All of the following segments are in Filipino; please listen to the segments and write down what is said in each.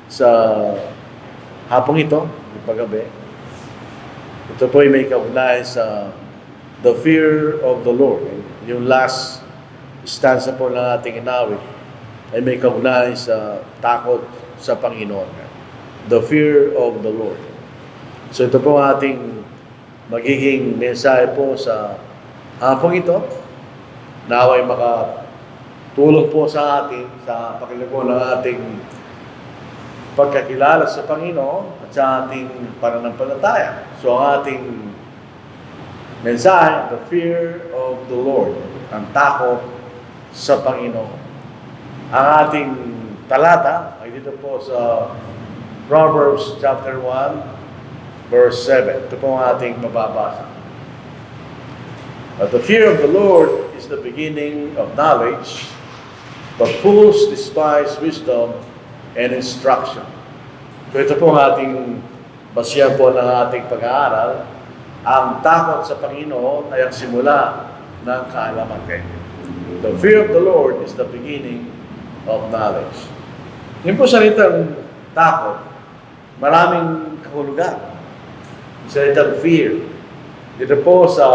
sa hapong ito, yung paggabi. Ito po ay may kaugnayan sa the fear of the Lord. Yung last stanza po ng ating inawit ay may kaugnayan sa takot sa Panginoon. The fear of the Lord. So ito po ating magiging mensahe po sa hapong ito. Naway makatulong po sa atin sa pakilugo ng ating pagkakilala sa Panginoon at sa ating pananampalataya. So ang ating mensahe, the fear of the Lord, ang takot sa Panginoon. Ang ating talata ay dito po sa Proverbs chapter 1, verse 7. Ito po ang ating mababasa. But the fear of the Lord is the beginning of knowledge, but fools despise wisdom and instruction. So ito po ang ating basihan po ng ating pag-aaral. Ang takot sa Panginoon ay ang simula ng kaalaman kayo. The fear of the Lord is the beginning of knowledge. Yung po salitang takot, maraming kahulugan. Salitang fear. Dito po sa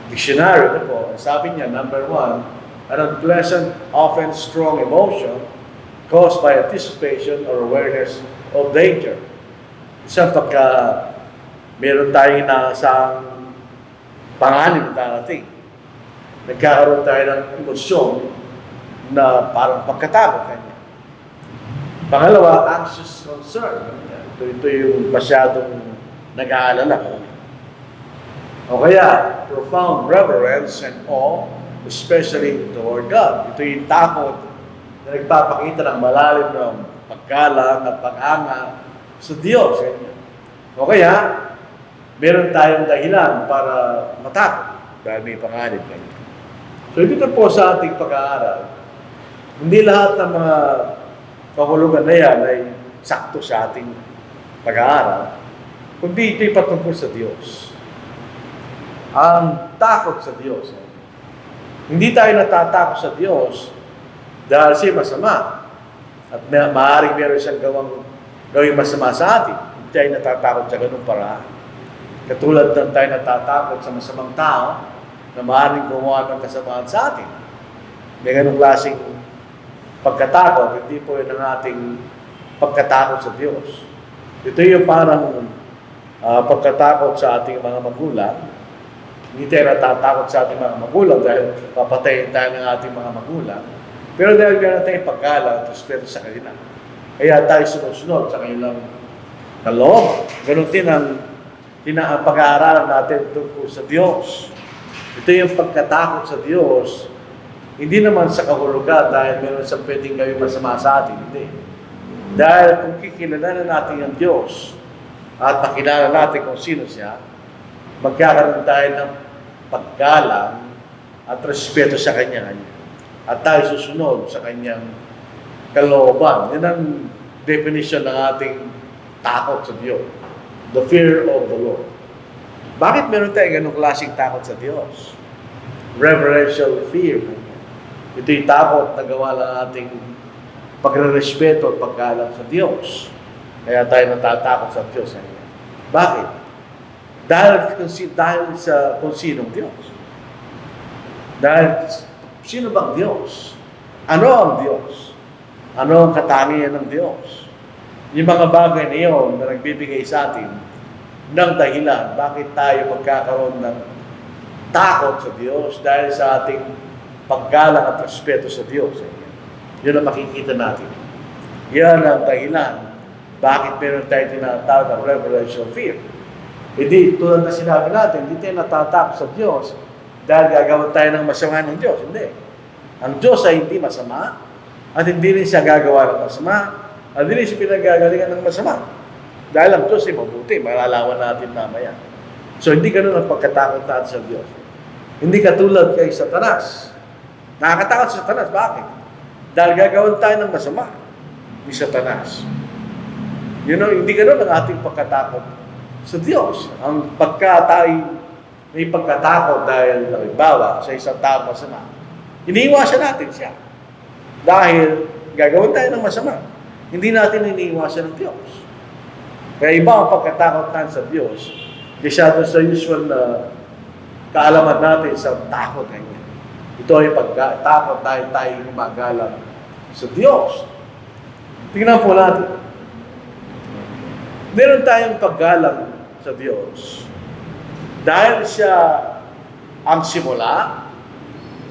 dictionary, ito po, sabi niya, number 1, an unpleasant, often strong emotion caused by anticipation or awareness of danger. Isang pagka meron tayong inaasang panganib darating, nagkakaroon tayo ng emosyon na parang pagkatakot kanya. Pangalawa, anxious concern. Ito yung masyadong nag-aalala. O kaya, profound reverence and awe, especially toward God. Ito yung takot na nagpapakita ng malalim ng paggalang at pag-anga sa Diyos. O kaya, meron tayong dahilan para matakot dahil may panganib ganyan. So dito po sa ating pag-aaral, hindi lahat ng mga kahulugan na yan ay sakto sa ating pag-aaral, kundi ito'y patungkol sa Diyos. Ang takot sa Diyos. Hindi tayo natatakot sa Diyos dahil siya masama at maaaring meron siyang gawing masama sa atin. Hindi tayo natatakot sa ganung paraan. Katulad ng tayo natatakot sa masamang tao na maaaring gumawa ng kasamaan sa atin. May ganung klaseng pagkatakot, hindi po yun ang ating pagkatakot sa Diyos. Ito yung parang pagkatakot sa ating mga magulang. Hindi tayo natatakot sa ating mga magulang dahil papatayin tayo ng ating mga magulang. Pero dahil meron tayong paggalang at respeto sa kanila. Kaya tayo sumusunod sa kanilang kalooban. Ganun din ang pag-aaralan natin tungkol sa Diyos. Ito yung pagkatakot sa Diyos. Hindi naman sa kahulugan dahil meron siyang pwedeng gawin masama sa atin. Hindi. Dahil kung kikilalanan natin ang Diyos at makilala natin kung sino siya, magkakaroon tayo ng paggalang at respeto sa Kanya. At tayo susunod sa Kanyang kalooban. Yan ang definition ng ating takot sa Diyos. The fear of the Lord. Bakit meron tayo ganong klaseng takot sa Diyos? Reverential fear. Ito yung takot na gawa ng ating pagre-respeto at paggalang sa Diyos. Kaya tayo natatakot sa Diyos. Bakit? Dahil sa kung sinong Diyos. Dahil sino bang Diyos? Ano ang Diyos? Ano ang katangian ng Diyos? Yung mga bagay na yun na nagbibigay sa atin ng dahilan bakit tayo magkakaroon ng takot sa Diyos dahil sa ating paggalang at respeto sa Diyos. Yun ang makikita natin. Yan ang dahilan bakit meron tayo tinatawag ng reverential fear. Hindi, tulad na sinabi natin, hindi tayo natatakot sa Diyos dahil gagawin tayo ng masama ng Diyos. Hindi. Ang Diyos ay hindi masama at hindi rin siya gagawa ng masama at hindi rin siya pinagagalingan ng masama. Dahil ang Diyos ay mabuti, malalaman natin mamaya. So hindi ganun ang pagkatakot natin sa Diyos. Hindi katulad kay Satanas. Nakakatakot sa Satanas. Bakit? Dahil gagawin tayo ng masama ni Satanas. Hindi ganun ang ating pagkatakot sa Diyos. Ang may pagkatakot dahil halimbawa sa isang tao masama, iniiwasan natin siya. Dahil gagawin tayo ng masama. hindi natin iniiwasan ng Diyos. Kaya iba ang pagkatakot natin sa Diyos kaysa doon sa usual na kaalaman natin sa takot kanya. Ito ay pagkatakot tayo gumagalang sa Diyos. Tingnan po natin. Meron tayong paggalang sa Diyos dahil siya ang simula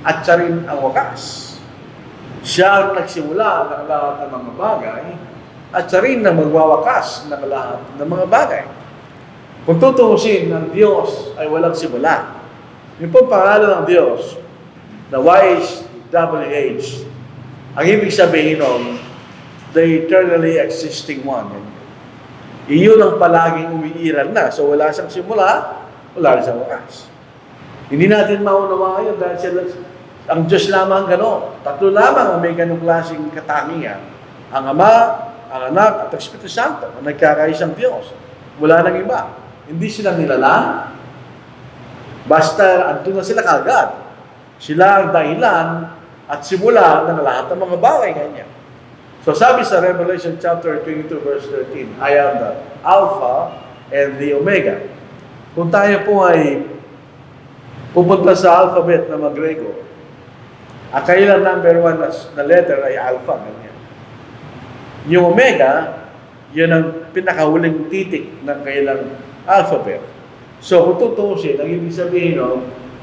at siya rin ang wakas. Siya ang nagsimula ng lahat ng mga bagay at siya rin ang magwawakas ng lahat ng mga bagay. Kung tutuusin, ang Diyos ay walang simula. Yung pong pangalan ng Diyos na YHWH, ang ibig sabihin nun, the eternally existing one. Iyon ang palaging umiiral na. So wala siyang simula, wala rin siyang wakas. Hindi natin maunawa yun dahil sila, ang Diyos lamang gano'n. Tatlo lamang ang may ganong klaseng katangian. Ang Ama, ang Anak, at ang Espiritu Santo, ang nagkakaisang Diyos. Wala nang iba. Hindi sila nilalang. Basta, andun na sila kagad. Sila ang dahilan at simula ng lahat ng mga bagay ganyan. So sabi sa Revelation chapter 22 verse 13, I am the Alpha and the Omega. Kung tayo po ay pupunta sa alphabet na Grego, ang kailang number 1 na letter ay Alpha. Ganyan. Yung Omega, yun ang pinakahuling titik ng kailang alphabet. So kung tutuusin, ang ibig sabihin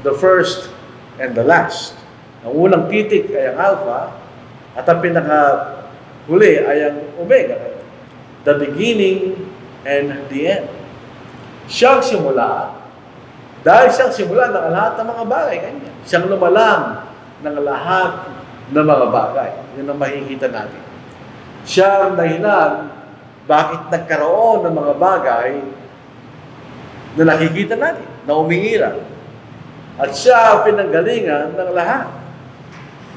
the first and the last. Ang unang titik ay ang Alpha at ang pinakahuli ay ang Omega. The beginning and the end. Siyang simula, dahil siyang simula ng lahat ng mga bagay. Kanya. Siyang lumalang ng lahat ng mga bagay. Yun ang makikita natin. Siya ang dahilan bakit nagkaroon ng mga bagay na nakikita natin, na umingira. At siya ang pinanggalingan ng lahat.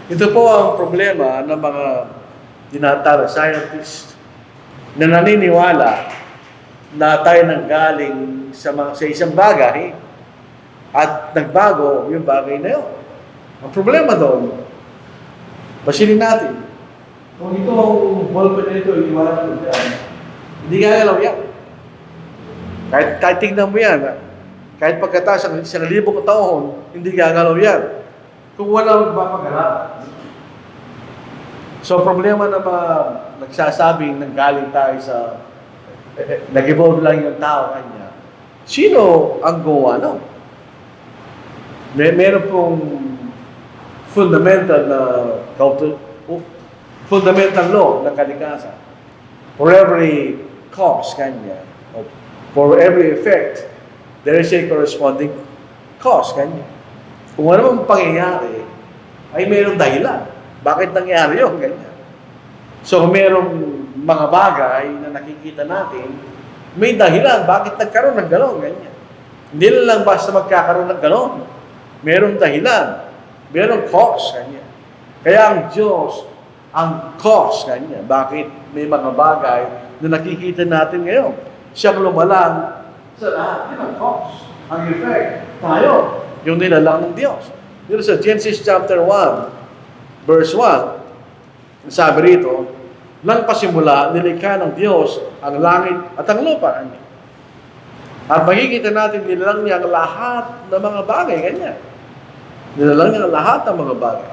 Ito po ang problema ng mga tinatawag scientists na naniniwala na tayo nanggaling sa isang bagay at nagbago yung bagay na yun. Ang problema doon, pasilin natin, kung ito ang ballpen na ito, iwanan mo dyan, hindi gagalaw yan. Kahit tignan mo yan, kahit pagkataas ng 1,000 taon, hindi gagalaw yan. Kung wala magpapagalaw. So, problema na nagsasabing nanggaling tayo sa nag-evolve lang yung tao kanya. Sino ang gumawa no? Meron pong fundamental na fundamental law ng kalikasan. For every cause kanya, for every effect, there is a corresponding cause kanya. Kung ano mang pangyayari, ay mayroong dahilan. Bakit nangyari yun? Ganyan. So, mayroong mga bagay na nakikita natin, may dahilan. Bakit nagkaroon ng gano'n? Ganyan. Hindi lang basta magkakaroon ng gano'n. Mayroong dahilan. Mayroong cause. Ganyan. Kaya ang Diyos, ang cause. Ganyan. Bakit may mga bagay na nakikita natin ngayon? Siyang lumalang sa lahat. Yun ang cause. Ang effect. Tayo. Yung nilalang ng Diyos. Dito sa Genesis chapter 1, verse 1, sabi rito, lang pasimula, nilikha ng Diyos ang langit at ang lupa. At makikita natin, nilalang niya ang lahat ng mga bagay. Ganyan. Nilalang niya ang lahat ng mga bagay.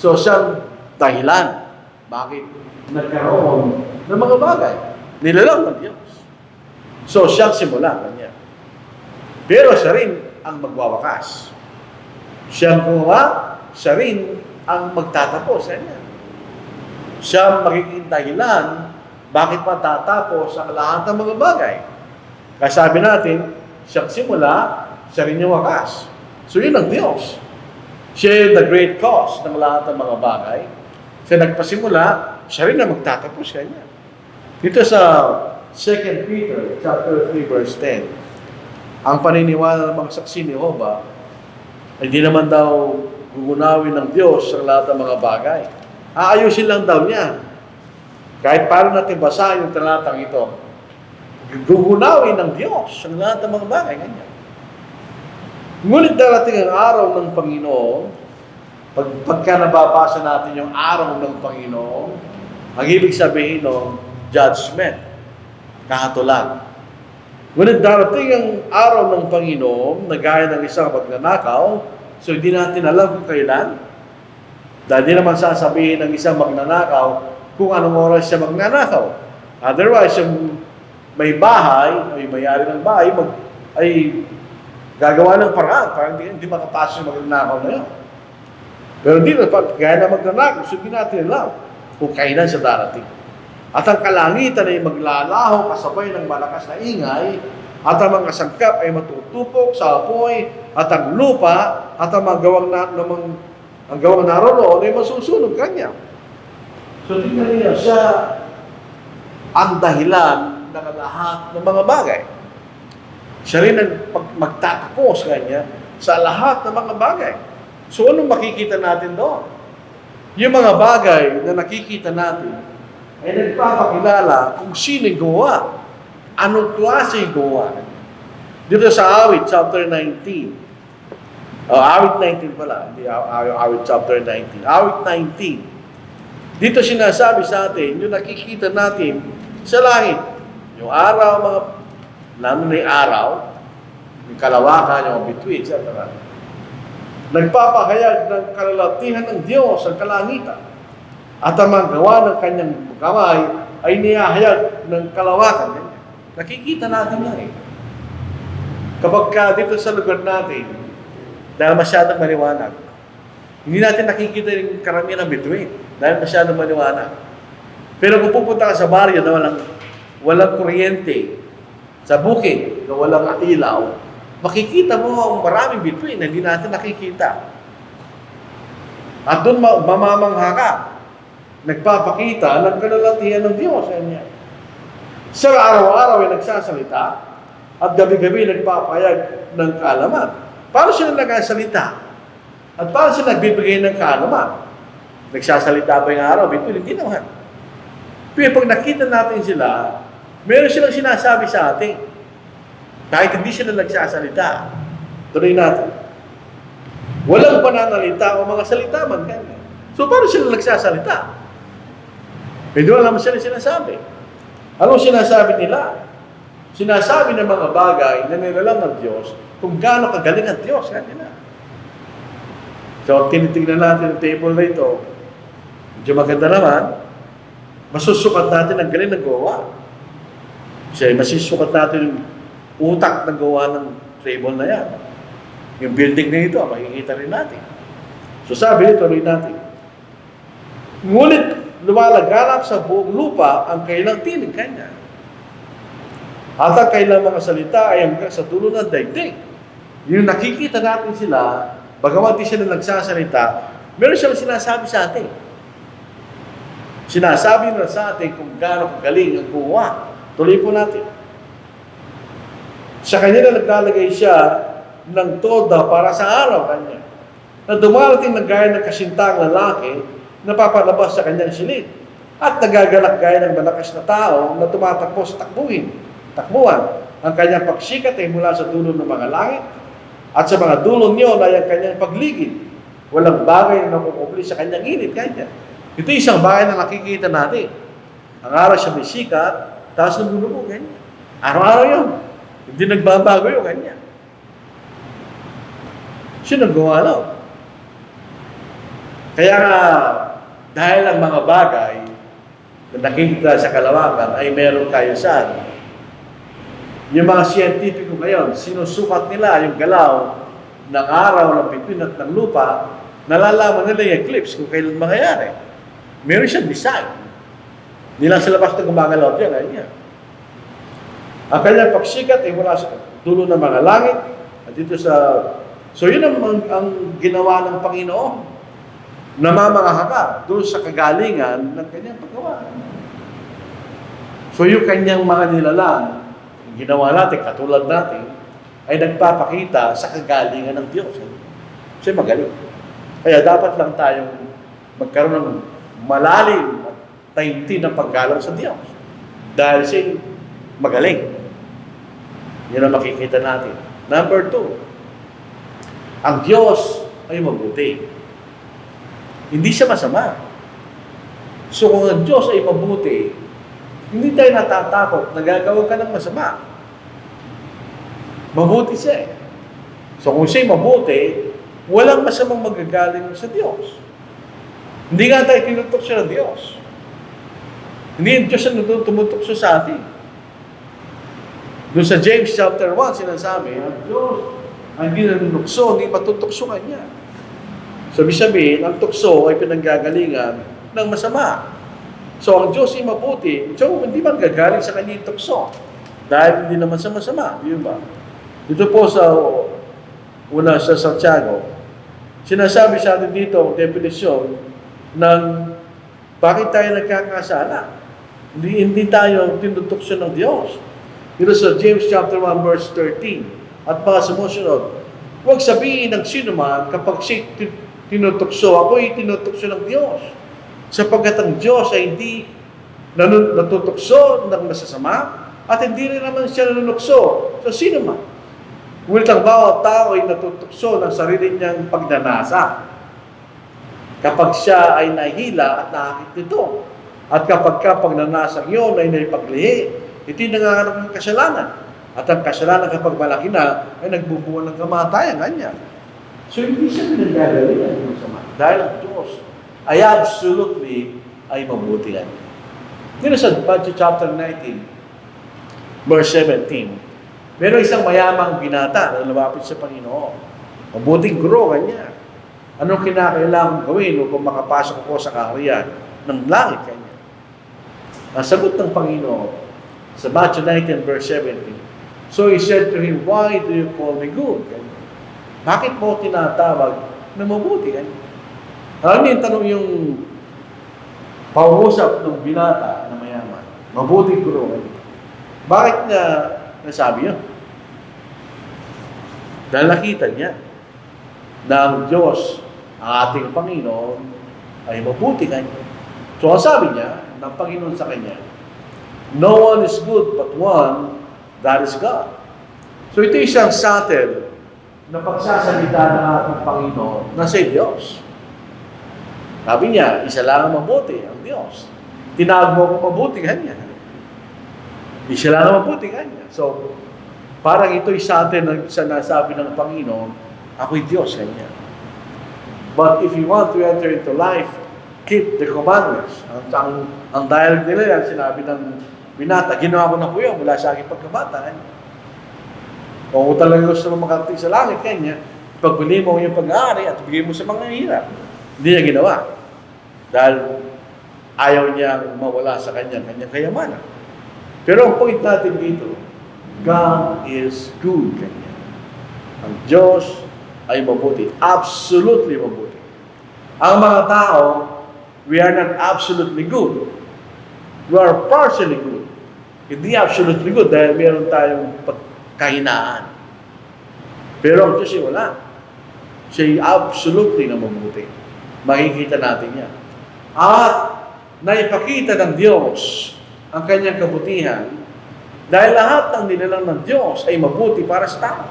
So, siyang dahilan. Bakit nagkaroon ng mga bagay? Nilalang ng Diyos. So, siyang simula. Ganyan. Pero siya rin ang magwawakas. Siyang gumawa, siya rin ang magtatapos. Ganyan. Siya magiging dahilan bakit matatapos ang lahat ng mga bagay. Kaya sabi natin, siyang simula, siya rin yung wakas. So yun ang Diyos. Siya yung the great cause ng lahat ng mga bagay. Siya nagpasimula, siya rin ang magtatapos. Kanya. Dito sa 2 Peter chapter 3 verse 10, ang paniniwala ng mga saksi ni Jehovah ay di naman daw gugunawin ng Diyos ang lahat ng mga bagay. Aayusin lang daw niya. Kahit paano natin basahin yung talatang ito, gugunawin ng Diyos ang lahat ng mga bagay. Ganyan. Ngunit darating ang araw ng Panginoon, pagka nababasa natin yung araw ng Panginoon, Ang ibig sabihin ng judgment, kahatulan. Ngunit darating ang araw ng Panginoon na gaya ng isang magnanakaw, so hindi natin alam kung kailan. Dahil di naman sasabihin ng isang magnanakaw kung anong oras siya magnanakaw. Otherwise, yung may bahay, may mayari ng bahay, ay gagawa ng paraan para hindi makapasok yung magnanakaw na yun. Pero dito, gaya na magnanakaw, so hindi natin alam kung kailan siya darating. At ang kalangitan ay maglalaho kasabay ng malakas na ingay, at ang mga sangkap ay matutupok sa apoy, at ang lupa at ang mga gawang naroon ay masusunog kanya. So tingnan niyo, siya ang dahilan ng lahat ng mga bagay. Siya rin ang magtatapos kanya sa lahat ng mga bagay. So anong makikita natin doon? Yung mga bagay na nakikita natin ay nagpapakilala kung sino gawa, anong klase gawa. Dito sa Awit, chapter 19. Awit 19 pala, hindi Awit chapter 19. Awit 19. Dito sinasabi sa atin, yung nakikita natin sa langit, yung araw, lalo na yung araw, yung kalawakan, yung bituin, etc. Nagpapahayag ng kalalatihan ng Diyos ang kalangitan. At ang mga gawa ng kanyang kamay ay niyahayag ng kalawakan. Nakikita natin yan eh. Kapag dito sa lugar natin, dahil masyadong maliwanag, hindi natin nakikita yung karamihan ng bituin dahil masyadong maliwanag. Pero kung pupunta ka sa baryo na walang kuryente, sa bukid na walang ilaw, makikita mo ang maraming bituin na hindi natin nakikita. At doon mamamangha ka. Nagpapakita ng kalalatihan ng Diyos. Sa araw-araw ay nagsasalita at gabi-gabi nagpapayag ng kaalaman. Paano sila nagsasalita? At paano sila nagbibigay ng kaalaman? Nagsasalita ba yung araw? Hindi naman. Pero pag nakita natin sila, meron silang sinasabi sa atin. Kahit hindi sila nagsasalita. Tuloy natin. Walang pananalita o mga salita man kanya. So paano sila nagsasalita? Pwede wala naman sila sinasabi. Anong sinasabi nila? Sinasabi ng mga bagay na nilalang ng Diyos kung gaano kagaling ang Diyos kanila. So, tinitingnan natin ang table na ito. Medyo maganda naman. Masusukat natin ang galing ng gawa. Kasi masisukat natin yung utak ng gawa ng table na yan. Yung building na ito, makikita rin natin. So, sabi ito rin natin. Ngunit, lumalaganap sa buong lupa ang kailang tinig kanya. At ang kailang mga salita ay hanggang sa dulo ng daigdig. Yung nakikita natin sila, bagamat di sila nagsasalita, meron silang sinasabi sa atin. Sinasabi na sa atin kung gaano kagaling ang gawa. Tuloy po natin. Sa kanya na naglalagay siya ng toda para sa araw kanya. Na dumarating na gaya ng kasintang lalaki, napapalabas sa kanyang silid at nagagalak gaya ng malakas na tao na tumatakbo sa takbuhan. Ang kanyang pagsikat ay mula sa dulo ng mga langit at sa mga dulo niyo ay ang kanyang pagligid. Walang bagay na nakukupli sa kanyang init. Ito isang bagay na nakikita natin. Ang araw siya may sikat, tapos nabulubog, ganyan. Araw-araw yun. Hindi nagbabago yun, ganyan. Siya nagawa lang. Kaya nga, dahil ang mga bagay na nakikita sa kalawakan ay meron kayo saan. Yung mga siyentipiko ngayon, sinusukat nila yung galaw ng araw, ng bituin at ng lupa, nalalaman nila yung eclipse kung kailan mangyayari. Meron siyang design. Hindi lang sa labas na gumagalaw dyan, ganyan. Ang kanyang pagsikat ay mula sa dulo ng mga langit at dito sa... So yun ang ginawa ng Panginoon. Namamangha ka doon sa kagalingan ng kanyang paggawa. So yung kanyang mga nilalang, ginawa natin, katulad natin, ay nagpapakita sa kagalingan ng Diyos. Kasi magaling. Kaya dapat lang tayong magkaroon ng malalim at taimtim ng paggalang sa Diyos. Dahil siya magaling. Yan ang makikita natin. Number 2, ang Diyos ay mabuti. Hindi siya masama. So kung ang Diyos ay mabuti, hindi tayo natatakot na gagawa ka ng masama. Mabuti siya eh. So kung siya'y mabuti, walang masamang magagaling sa Diyos. Hindi nga tayo tinutokso ng Diyos. Hindi yung Diyos ang tumutokso sa atin. Doon sa James chapter 1, sinasabi, ang Diyos ang hindi nanunukso, hindi matutokso kanya. Sabi-sabihin, ang tukso ay pinanggagalingan ng masama. So, ang Diyos ay mabuti. So, hindi ba gagaling sa kanya yung tukso? Dahil hindi naman sa masama. Di ba? Dito po sa una sa Santiago, sinasabi sa atin dito ang definisyon ng bakit tayo nagkakasala. Hindi tayo tinutukso ng Diyos. Dito sa James chapter 1 verse 13 at mga sumusunod, huwag sabihin ng sino man kapag siya tinutukso, ako ay tinutukso ng Diyos. Sapagkat ang Diyos ay hindi natutukso ng masasama at hindi rin naman siya nanunukso sa sino man. Ngunit ang bawat tao ay natutukso ng sarili niyang pagnanasa kapag siya ay nahihila at nakakit nito. At kapag pagnanasa yun ay naipaglihi, iti nangangarap ng kasalanan. At ang kasalanan kapag malaki na, ay nagbubuwan ng kamatayan, ganyan. So, hindi siya pinagagalingan ng masama. Dahil ang Diyos ay absolutely ay mabuti yan. Dito sa Matthew chapter 19, verse 17, meron isang mayamang binata na lumapit sa Panginoon. Mabuting guro, ganyan. Anong kinakailangan gawin upang makapasok ko sa kaharian ng langit, ganyan. Ang sagot ng Panginoon sa Matthew 19, verse 17, so he said to him, why do you call me good? Ganyan. Bakit mo tinatawag na mabuti? Ganyan. Alam niyo yung tanong yung pausap ng binata na mayaman. Mabuting guro. Bakit niya nasabi yun? Dahil nakita niya na ang Diyos, ang ating Panginoon, ay mabuti kanya. So ang sabi niya, ng Panginoon sa kanya, no one is good but one, that is God. So ito isang subtle na pagsasalita ng ating Panginoon na si Diyos. Sabi niya, isa lang ang mabuti, ang Diyos. Tinawag mo kung mabuti, kanya. Isa lang ang mabuti, kanya. So, parang ito'y subtle na nasabi ng Panginoon, ako'y Diyos, kanya. But if you want to enter into life, keep the commandments. Ang dialogue nila yan, sinabi ng binata, ginawa ko na po yun mula sa aking pagkabata. Kung talaga gusto mo makarating sa langit, kanya, pagbili mo yung pag-aari at bigay mo sa mga hirap. Hindi niya ginawa. Dahil ayaw niyang mawala sa kanyang kayamanan. Pero ang point natin dito, God is good, kanya. Ang Diyos ay mabuti. Absolutely mabuti. Ang mga tao, we are not absolutely good. We are partially good. Hindi absolutely good dahil meron tayong kahinaan. Pero ang Diyos ay wala. Siya ay absolutely na mabuti. Makikita natin yan. At naipakita ng Diyos ang kanyang kabutihan dahil lahat ng nilalang ng Diyos ay mabuti para sa tao.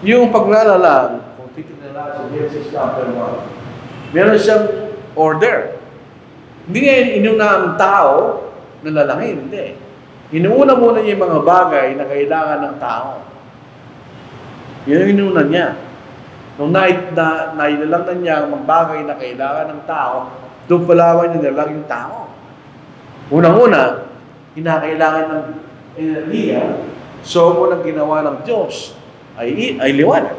Yung paglalalang, kung titignan natin sa Genesis chapter 1, meron siyang order. Hindi niya inuna ang tao na lalangin, hindi. Inuuna muna niya yung mga bagay na kailangan ng tao. Yun ang inuna niya. Nung nailalang na niya ang mga bagay na kailangan ng tao, doon palawan niya nilalang yung tao. Unang-una, kinakailangan ng enerhiya, so unang ginawa ng Diyos ay liwanag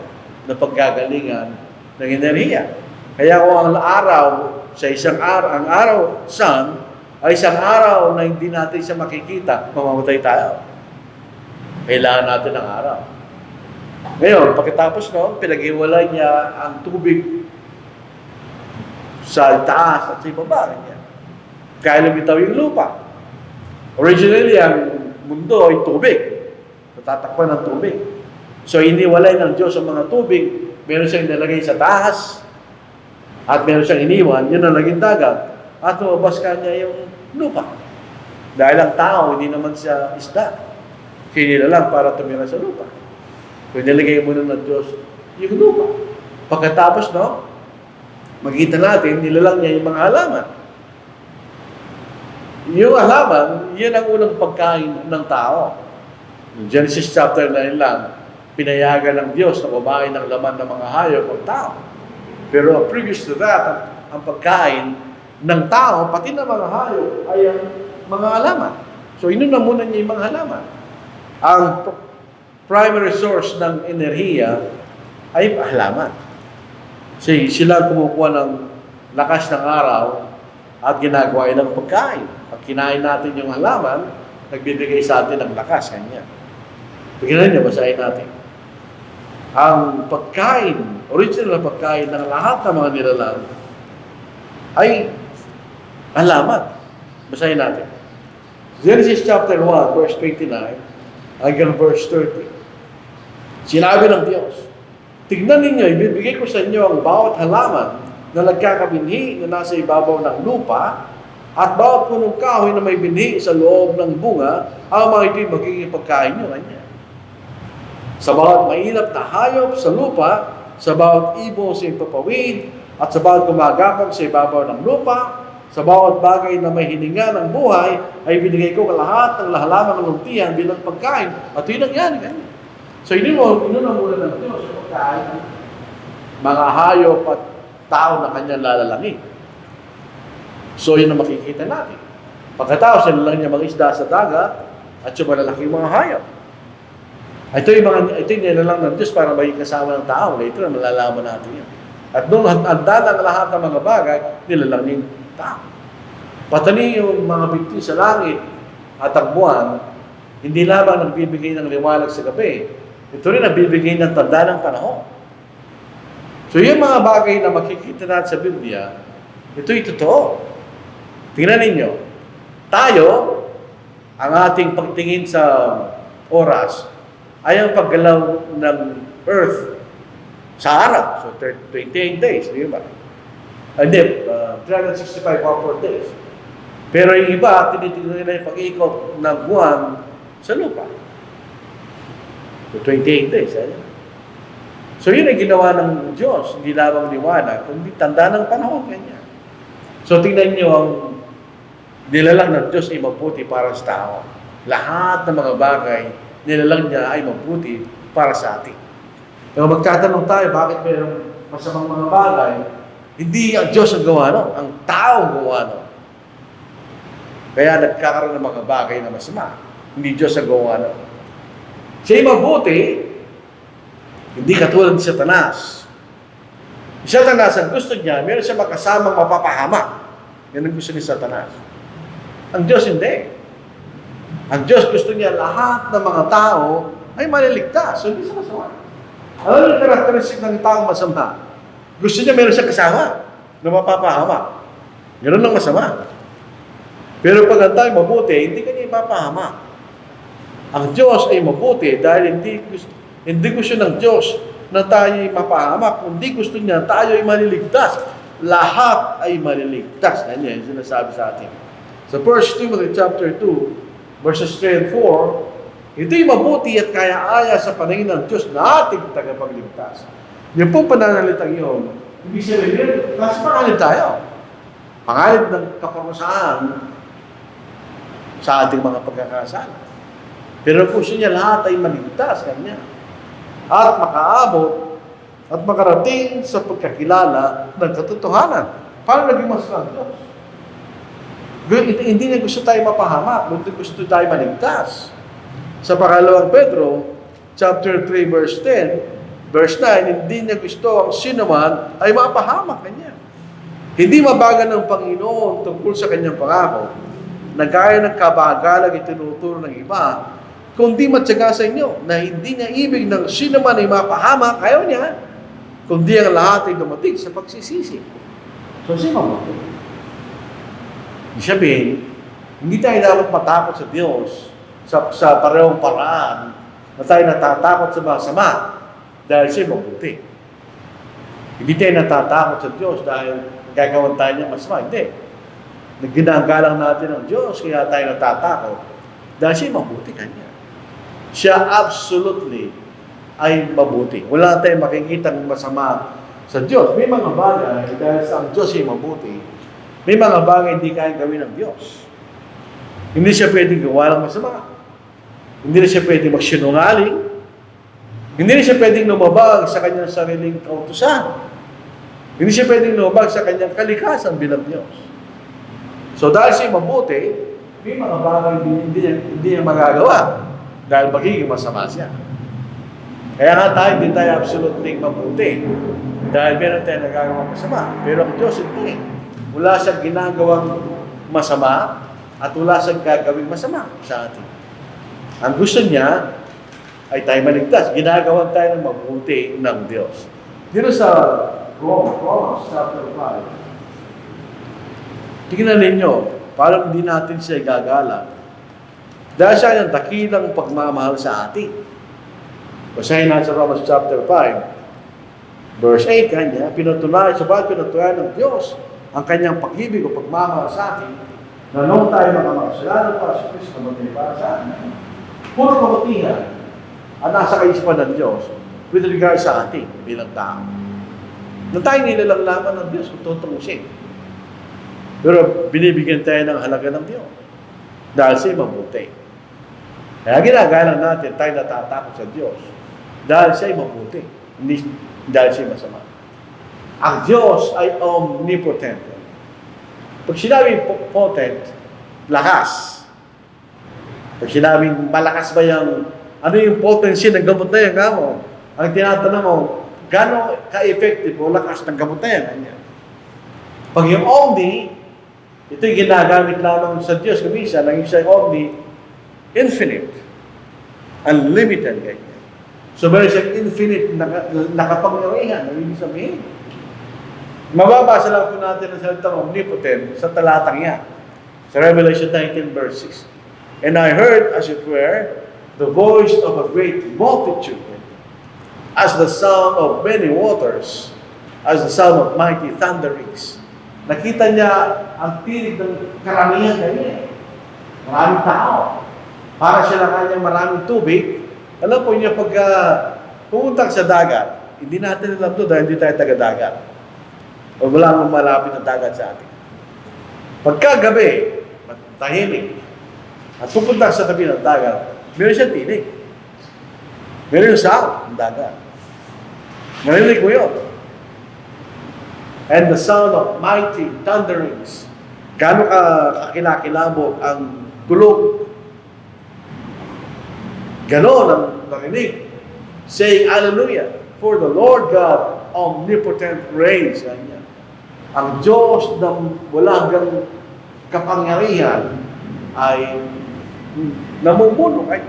na paggagalingan ng enerhiya. Kaya kung ang araw, sa isang araw, ang araw, sun, ay isang araw na hindi natin siya makikita, mamamatay tayo. Kailangan natin ng araw. Ngayon, pagkatapos noon, pinag-iwalay niya ang tubig sa taas at sa ibaba niya. Kaya lumitaw yung lupa. Originally, ang mundo ay tubig. Natatakpan ng tubig. So, iniwalay ng Diyos ang mga tubig. Meron siyang nilagay sa taas at meron siyang iniwan. Yun ang naging dagat. At lumabas ka niya yung lupa. Dahil ang tao, hindi naman siya isda. Kinila lang para tumira sa lupa. Kung nilagay mo ng Diyos yung lupa. Pagkatapos, no, makita natin, nilalang niya yung mga halaman. Yung halaman, yan ang unang pagkain ng tao. In Genesis chapter 9 lang, pinayagan ng Diyos na kumain ng laman ng mga hayop ang tao. Pero previous to that, ang pagkain ng tao, pati ng mga hayop, ay ang mga halaman. So, inuna muna niya yung mga halaman. Ang primary source ng enerhiya ay halaman. Kasi sila kumukuha ng lakas ng araw at ginagawa ng pagkain. Pag kinain natin yung halaman, nagbibigay sa atin ng lakas. Kanya. Tingnan niyo, basahin natin. Ang pagkain, original na pagkain ng lahat ng mga nilalang ay halaman. Basahin natin. Genesis chapter 1, verse 29, hanggang verse 30. Sinabi ng Diyos, tignan ninyo, ibibigay ko sa inyo ang bawat halaman na nagkakabinhi na nasa ibabaw ng lupa at bawat punong kahoy na may binhi sa loob ng bunga, ang mga ito'y magiging pagkain nyo. Kanya. Sa bawat mailap na hayop sa lupa, sa bawat ibon sa impapawid, at sa bawat gumagapang sa ibabaw ng lupa, sa bawat bagay na may hininga ng buhay, ay binigay ko lahat ng halaman ng luntian bilang pagkain. At yun ang yan. So, inuna muna ng Diyos yung pagkain, mga hayop at tao na kanyang lalalangin. So, yun ang makikita natin. Pagkatapos, lang niya mga isda sa dagat at yung malalaking mga hayop. Ito yung nilalang ng Diyos para maging kasama ng tao. Later, malalaman natin yan. At nung handa ng lahat ng mga bagay, nilalang ng tao. Patani yung mga bigti sa langit at ang buwan, hindi lamang nagbibigay ng liwanag sa gabi, ito rin nagbibigay ng tanda ng panahon. So yung mga bagay na makikita natin sa Biblia, ito'y totoo. Tingnan ninyo, tayo, ang ating pagtingin sa oras, ay ang paggalaw ng Earth sa araw. So 28 days, di ba? Hindi, 365 proper days. Pero yung iba, tinitignan nila yung pag-ikot ng buwan sa lupa. So 28 days, ayun. So yun ay ginawa ng Diyos, hindi lamang liwanag, kundi tanda ng panahon kanya. So tingnan niyo ang nilalang ng Diyos ay mabuti para sa tao. Lahat ng mga bagay, nilalang niya ay mabuti para sa atin. Kaya magtatanong tayo, bakit mayroong masamang mga bagay? Hindi ang Diyos ang gawa nun, ang tao ang gawa nun. Kaya nagkakaroon ng mga bagay na masama. Hindi Diyos ang gawa nun. Siya'y mabuti, hindi katulad ni Satanas. Si Satanas, ang gusto niya, meron siya makasamang mapapahamak. Yan ang gusto ni Satanas. Ang Diyos hindi. Ang Diyos gusto niya lahat ng mga tao ay maliligtas. So, hindi siya masama. Ano yung karakteristik ng taong masama? Gusto niya meron siya kasama na mapapahamak. Ganun lang masama. Pero pag ang tayo mabuti, hindi kanya ipapahamak. Ang Diyos ay mabuti dahil hindi gusto ng Diyos na tayo ay mapahamak. Hindi gusto niya tayo ay maliligtas. Lahat ay maliligtas. Yan yung sinasabi sa atin. Sa 1 Timothy chapter 2, verses 3 and 4, ito'y mabuti at kaya-aya sa paningin ng Diyos na ating tagapagligtas. Yung pong pananalitang yun, hindi siya rin, kasi pangalit tayo. Pangalit ng kaparusahan sa ating mga pagkakasala. Pero kung siya lahat ay maligtas kanya at makaabot at makarating sa pagkakilala ng katotohanan. Paano naging mas ng Diyos? Hindi niya gusto tayo mapahamak, hindi gusto tayo maligtas. Sa pangalawang Pedro, chapter 3, verse 10, verse 9, hindi niya gusto ang sinuman ay mapahamak kanya. Hindi mabagal ng Panginoon tungkol sa kanyang pangako na gaya ng kabagalang itinuturo ng iba, kundi matyaga sa inyo na hindi niya ibig ng sinuman ay mapahamak, ayaw niya, kundi ang lahat ay dumating sa pagsisisi. So, sino mo? Sabihin, hindi tayo dapat matakot sa Diyos sa parehong paraan na tayo natatakot sa masama dahil siya mabuti. Hindi tayo natatakot sa Diyos dahil gagawin tayo niya masama. Hindi. Ginagalang natin ang Diyos kaya tayo natatakot dahil siya mabuti kanya. Siya absolutely ay mabuti. Wala tayong makikitang masama sa Diyos. May mga bagay dahil sa ang Diyos ay mabuti, may mga bagay hindi kayang gawin ng Diyos. Hindi siya pwedeng gawa ng masama. Hindi na siya pwedeng magsinungaling. Hindi na siya pwedeng lumabag sa kanyang sariling kautusan. Hindi siya pwedeng lumabag sa kanyang kalikasan bilang Diyos. So dahil siya mabuti, may mga bagay hindi niya magagawa dahil magiging masama siya. Kaya nga tayo, hindi tayo absolutely mabuti dahil meron tayo nagagawang masama. Pero ang Diyos hindi. Wala siyang ginagawang masama at wala siyang gagawing masama sa atin. Ang gusto niya ay tayo maligtas. Ginagawa tayo ng mabuti ng Diyos. Dito sa Romans chapter 5, tingnan ninyo, parang hindi natin siya gagala. Dahil siya ang dakilang pagmamahal sa atin. Basahin natin sa Romans chapter 5, verse 8, kanya, pinatunayan ng Diyos ang kanyang pag-ibig o pagmamahal sa atin, na noong tayo mga makasalanan pa, si Kristo namatay para sa atin. Puro kabutihan ang nasa kaisipan ng Diyos with regard sa atin bilang tao. Na tayo nilalang laman ng Diyos kung tutungusin. Pero binibigyan tayo ng halaga ng Diyos dahil siya mabuti. Kaya ginagalang natin, tayo natatakot sa Diyos dahil siya mabuti, hindi dahil siya masama. Ang Diyos ay omnipotent. Pag sinabing potent, lakas. Pag sinabing malakas ba yung, ano yung potency ng gamot na yan, kamo? Ang tinatanong mo, gano'ng ka-effective o lakas ng gamot na yan? Pag yung omni, ito yung ginagamit lamang sa Diyos. Kumisa, nang isa yung omni, infinite. Unlimited, ganyan. So, meron siyang infinite nakapangyarihan. Ano yung sabihin? Mababasa lang po natin ang salitang omnipotent sa talatang yan. Sa Revelation 19 verse 6. And I heard, as it were, the voice of a great multitude, as the sound of many waters, as the sound of mighty thunderings. Nakita niya ang tinig ng karamihan ganyan. Maraming tao. Para siya lang kanyang maraming tubig. Alam po niyo, pag pumunta sa dagat, hindi natin alam ito dahil hindi tayo taga-dagat. O wala mong malapit na dagat sa atin. Pagkagabi, tahimik, at pupunta sa tabi ng dagat, meron siyang tinig. Meron yung sound ng dagat. Narinig mo yun. And the sound of mighty thunderings. Gano'n kakilakilabog ang gulog. Gano'n ang narinig. Saying, Hallelujah, for the Lord God omnipotent reigns. Ang Diyos na wala hanggang kapangyarihan ay namumuno kay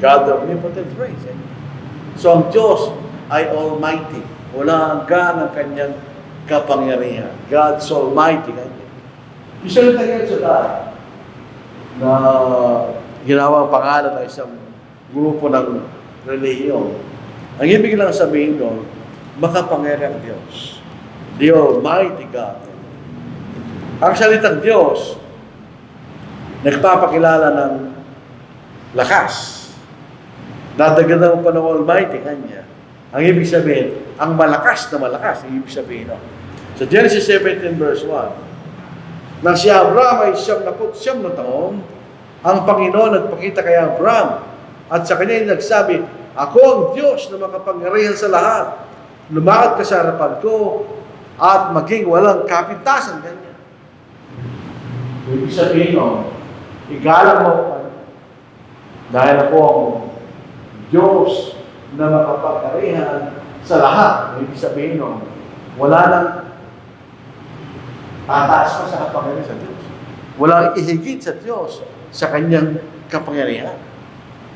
God omnipotent reigns. So ang Diyos ay almighty. Wala hanggang ang kanyang kapangyarihan. God's almighty. Isa rin tayo sa tayo na ginawang pangalan ng isang grupo ng relihiyon. Ang ibig lang sabihin doon, makapangyarihan Diyos. The Almighty God. Ang salitang Diyos, nagpapakilala ng lakas. Dadagdagan pa ng Almighty kanya. Ang ibig sabihin, ang malakas na malakas, ang ibig sabihin. No? So Genesis 17 verse 1, nang si Abraham ay 99 na taon, ang Panginoon nagpakita kay Abraham at sa kanya nagsabi, ako ang Diyos na makapangyarihan sa lahat. Lumakad ka sa harapan ko at maging walang kapintasan. Ganyan. Ibig sabihin, no, igalang mo dahil ako ang Diyos na makapangyarihan sa lahat. Ibig sabihin, no, wala nang tataas pa sa kapangyarihan sa Diyos. Walang ihigit sa Diyos sa kanyang kapangyarihan.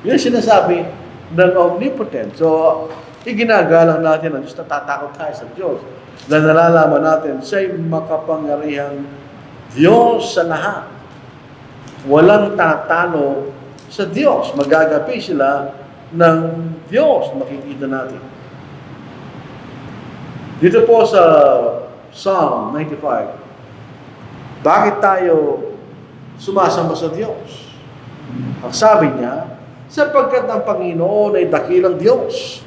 Yun ang sinasabi ng omnipotent. So, iginagalang natin ang Diyos, natatakot tayo sa Diyos. Na nalalaman natin, siya'y makapangyarihang Diyos sa lahat. Walang tatalo sa Diyos. Magagapi sila ng Diyos, makikita natin. Dito po sa Psalm 95, bakit tayo sumasamba sa Diyos? Ang sabi niya, sapagkat ang Panginoon ay dakilang Diyos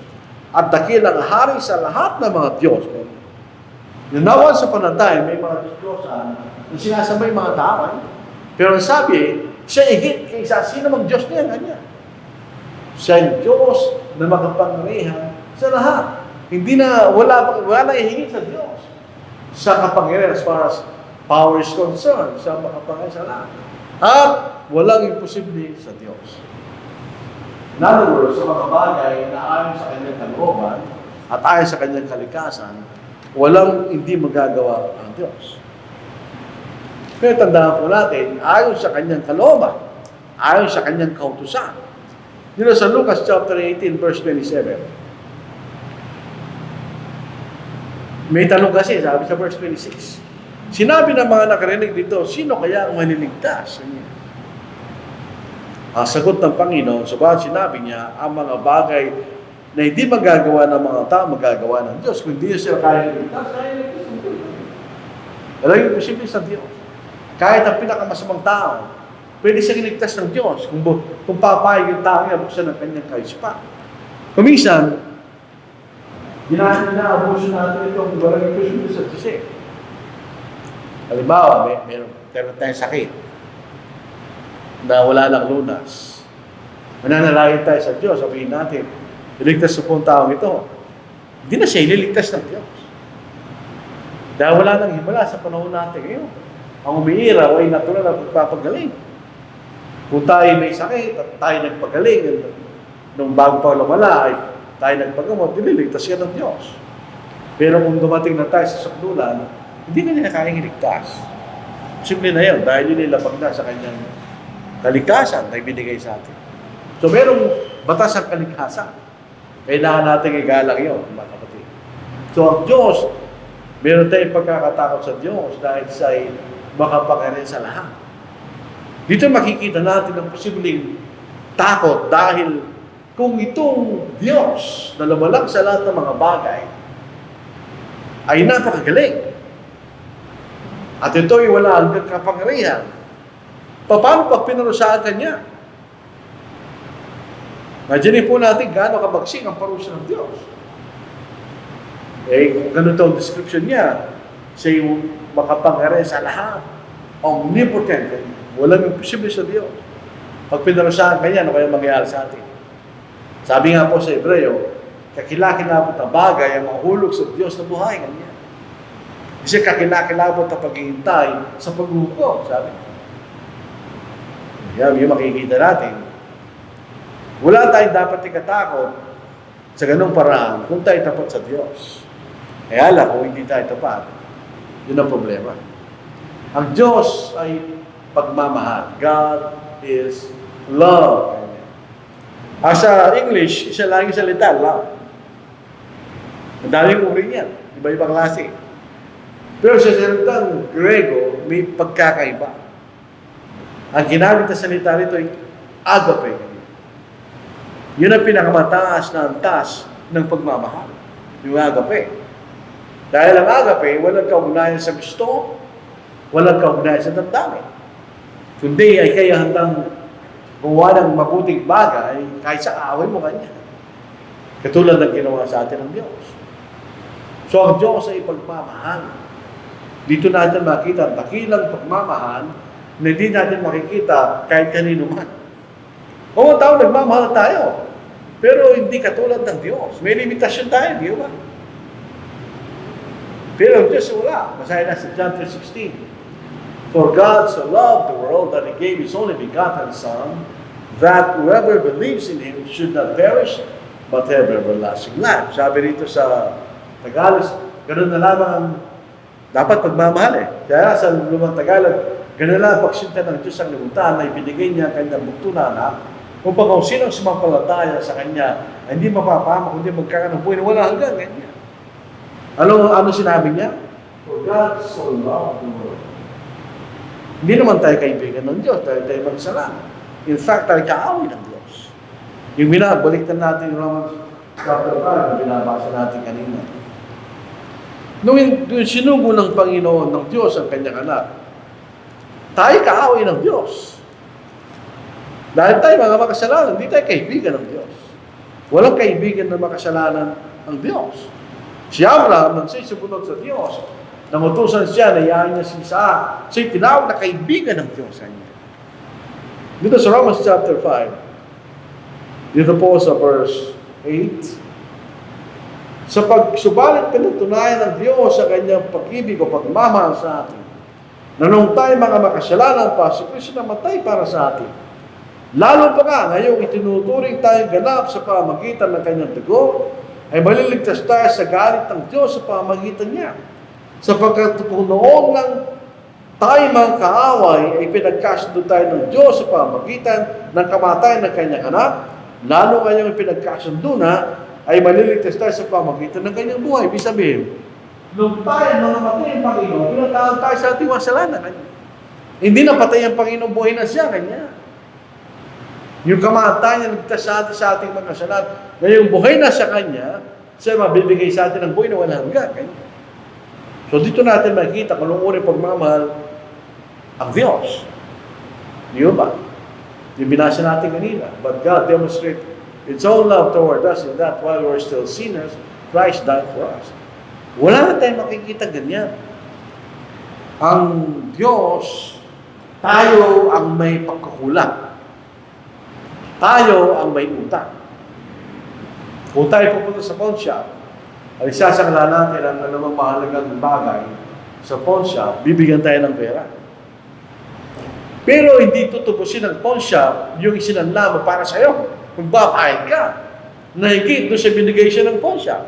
at dakilang hari sa lahat ng mga Diyos. Nawan sa panantay, may mga Diyos na sinasambay mga tao. Pero ang sabi, Siya higit kaysa sino mang Diyos niya, kanya. Siya yung Diyos na makapangyarihan sa lahat. Hindi na, wala na higit sa Diyos. Sa kapangyarihan as far as power is concerned, sa makapangyarihan sa lahat. At walang imposible sa Diyos. In other words, sa mga bagay na ayon sa kanyang kalooban at ayon sa kanyang kalikasan, walang hindi magagawa ang Diyos. Pero tandaan po natin, ayon sa kanyang kalooban, ayon sa kanyang kautusan. Dito sa Lucas chapter 18, verse 27. May tanong kasi, sabi sa verse 26. Sinabi ng mga nakarinig dito, sino kaya ang maniligtas? Ang sagot ng Panginoon, subalit sinabi niya, ang mga bagay na hindi magagawa ng mga tao, magagawa ng Diyos. Kung hindi siya kaya niligtas, kaya niligtas ng Diyos. Walang imposible sa Diyos. Kahit ang pinakamasamang tao, pwede siya niligtas ng Diyos kung papayag yung tao niya, buksan ng kanyang kaisipan. Kung minsan, ina-abuso natin itong walang imposible sa Diyos eh. Halimbawa, meron tayong sakit na wala lang lunas. Mananalangin tayo sa Diyos, sabihin natin, iligtas sa pong taong ito. Hindi na siya ililigtas ng Diyos. Dahil wala nang himala sa panahon natin ngayon. Ang umiiraw ay natural na pagpapagaling. Kung tayo may sakit at tayo nagpagaling, nung bago pa lumala ay tayo nagpagamot, ililigtas yan ng Diyos. Pero kung dumating na tayo sa sakdulan, hindi na niya kayang iligtas. Simple na yan, dahil yun nilapag na sa kanyang kalikasan na ibinigay sa atin. So, merong batas ang kalikasan. Kailangan natin igalang yun, mga kapatid. So, ang Diyos, meron tayong pagkakatakot sa Diyos dahil siya ay makapangyarihan sa lahat. Dito makikita natin ang posibleng takot dahil kung itong Diyos na lumalang sa lahat ng mga bagay ay napakagaling at ito ay wala hanggang kapangyarihan, paano pag pinarusahan kanya? Imagine po natin gaano kabagsing ang parusa ng Diyos. Eh, kung ganito ang description niya, siya yung makapangyarihan sa lahat, omnipotent, walang imposible sa Diyos. Pag pinarusahan kanya, ano kaya mangyayari sa atin? Sabi nga po sa Hebreo, kakilakilabot na bagay ang mahulog sa Diyos na buhay kanya. Kasi kakilakilabot na paghihintay sa paghukom, sabi. Yan, yung makikita natin. Wala tayong dapat ikatakot sa ganung paraan kung tayo tapat sa Diyos. Eh ala, kung hindi tayo tapat, yun ang problema. Ang Diyos ay pagmamahal. God is love. Sa English, isa lang yung salita, love. Madaming uri niyan. Iba-ibang klase. Pero sa salitang Grego, may pagkakaiba. Ang ginamit na salita nito ay agape. Yun ang pinakamataas na antas ng pagmamahal. Yung agape. Dahil ang agape, walang kaugnayan sa gusto, walang kaugnayan sa damdamin. Kundi ay kaya handang gumawa ng mabuting bagay kahit sa away mo kanya. Katulad ng ginawa sa atin ng Diyos. So ang Diyos ay pagmamahal. Dito natin makita ang dakilang pagmamahal na hindi natin makikita kahit kanino man. Oo, tao, nagmamahal tayo. Pero hindi katulad ng Diyos. May limitasyon tayo, di ba? Pero ang Diyos wala. Basahin na sa John 3:16. For God so loved the world that He gave His only begotten Son, that whoever believes in Him should not perish, but have everlasting life. Sabi rito sa Tagalog, ganun na lamang ang dapat pagmamahal eh. Kaya sa lumang Tagalog, ganun lang pagsinta ng Diyos ang limutan na ibinigay niya ang kanyang bugto na anak, upang kung sinong sumampalataya sa Kanya, ay hindi mapapama, kundi magkakaroon ng buhay na wala hanggang ganyan. Ano sinabi niya? For God so loved the world. Hindi naman tayo kaibigan ng Diyos, tayo magsalanan. In fact, tayo kaaway ng Diyos. Yung binabaliktad natin yung Romans chapter 5 na binabasa natin kanina. Nung sinugo ng Panginoon ng Diyos ang kanyang anak, tayo kaaway ng Diyos. Dahil tayo mga makasalanan, hindi tayo kaibigan ng Diyos. Walang kaibigan na makasalanan ang Diyos. Si Abraham, nang siya'y sumunod sa Diyos, nang utusan siya, nayaan niya si Isaac, siya'y tinawag na kaibigan ng Diyos sa niya. Dito sa Romans chapter 5, dito po sa verse 8, subalit pinatunayan ng Diyos sa kanyang pag-ibig o pagmamahal sa atin, na nung tayo mga makasalanan pa, si Kristo namatay para sa atin. Lalo pa nga, ngayong itinuturing tayo ganap sa pamagitan ng kanyang dugo, ay maliligtas tayo sa galit ng Diyos sa pamagitan niya. Sapagkat kung noong lang tayo mga kaaway, ay pinagkasundo tayo ng Diyos sa pamagitan ng kamatayan ng kanyang anak, lalo ngayong pinagkasundo na, ay maliligtas tayo sa pamagitan ng kanyang buhay. Ibig sabihin, nung tayo namatay ang Panginoon, pinatawag tayo sa ating kasalanan. Hindi napatay ang Panginoon, buhay na siya, kanya. Yung kamatayan na nagtas sa ating mga kasalanan, ngayong buhay na sa kanya, siya mabibigay sa atin ng buhay na walang hanggan. Kanya. So dito natin makikita kung anong uri pagmamahal ang Diyos. Di ba? Yung binasa natin kanina. But God demonstrated its own love toward us in that while we were still sinners, Christ died for us. Wala na tayong makikita ganyan. Ang Diyos, tayo ang may pagkukulang. Tayo ang may utang. Kung tayo pupunta sa pawn shop, ay sasangla natin ang anumang mahalagang bagay sa pawn shop, bibigyan tayo ng pera. Pero hindi tutubusin ng pawn shop yung isinanla mo para sa'yo. Kung babahid ka, nahigit doon sa binigay siya ng pawn shop.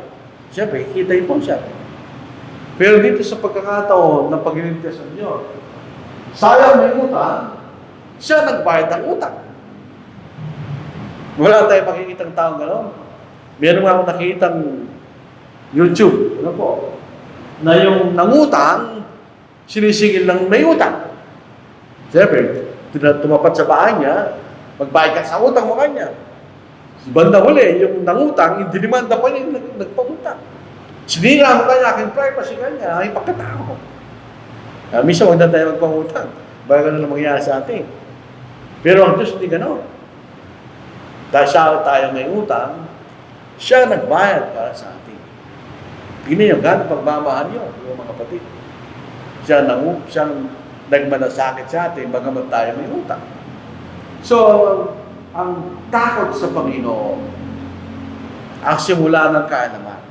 Siyempre, kikita yung pawn shop. Pero dito sa pagkakataon ng pag-iligtas ng Diyos, sayang may utang, siya nagbayad ng utang. Wala tayong makikitang taong gano'n. Meron nga akong nakitang YouTube, ano po, na yung nangutang, sinisingil ng may utang. Siyempre, tumapat sa bahay niya, magbayad ka sa utang mo kanya. Banda huli, yung nangutang, hindi demanda pa niya nagpangutang. Sinira mo kanya, aking privacy kanya, aking pagkatao. Minsan, huwag na tayo magpangutang. Baka ganun na mangyayari sa atin. Pero ang Diyos hindi gano'n. Dahil siya tayo may utang, siya nagbayad para sa atin. Tingnan yung gano'ng pagmamahal niyo, mga kapatid. Siya nagmanasakit sa atin, bagamat tayo may utang. So, ang takot sa Panginoon, ang simula ng kaalaman.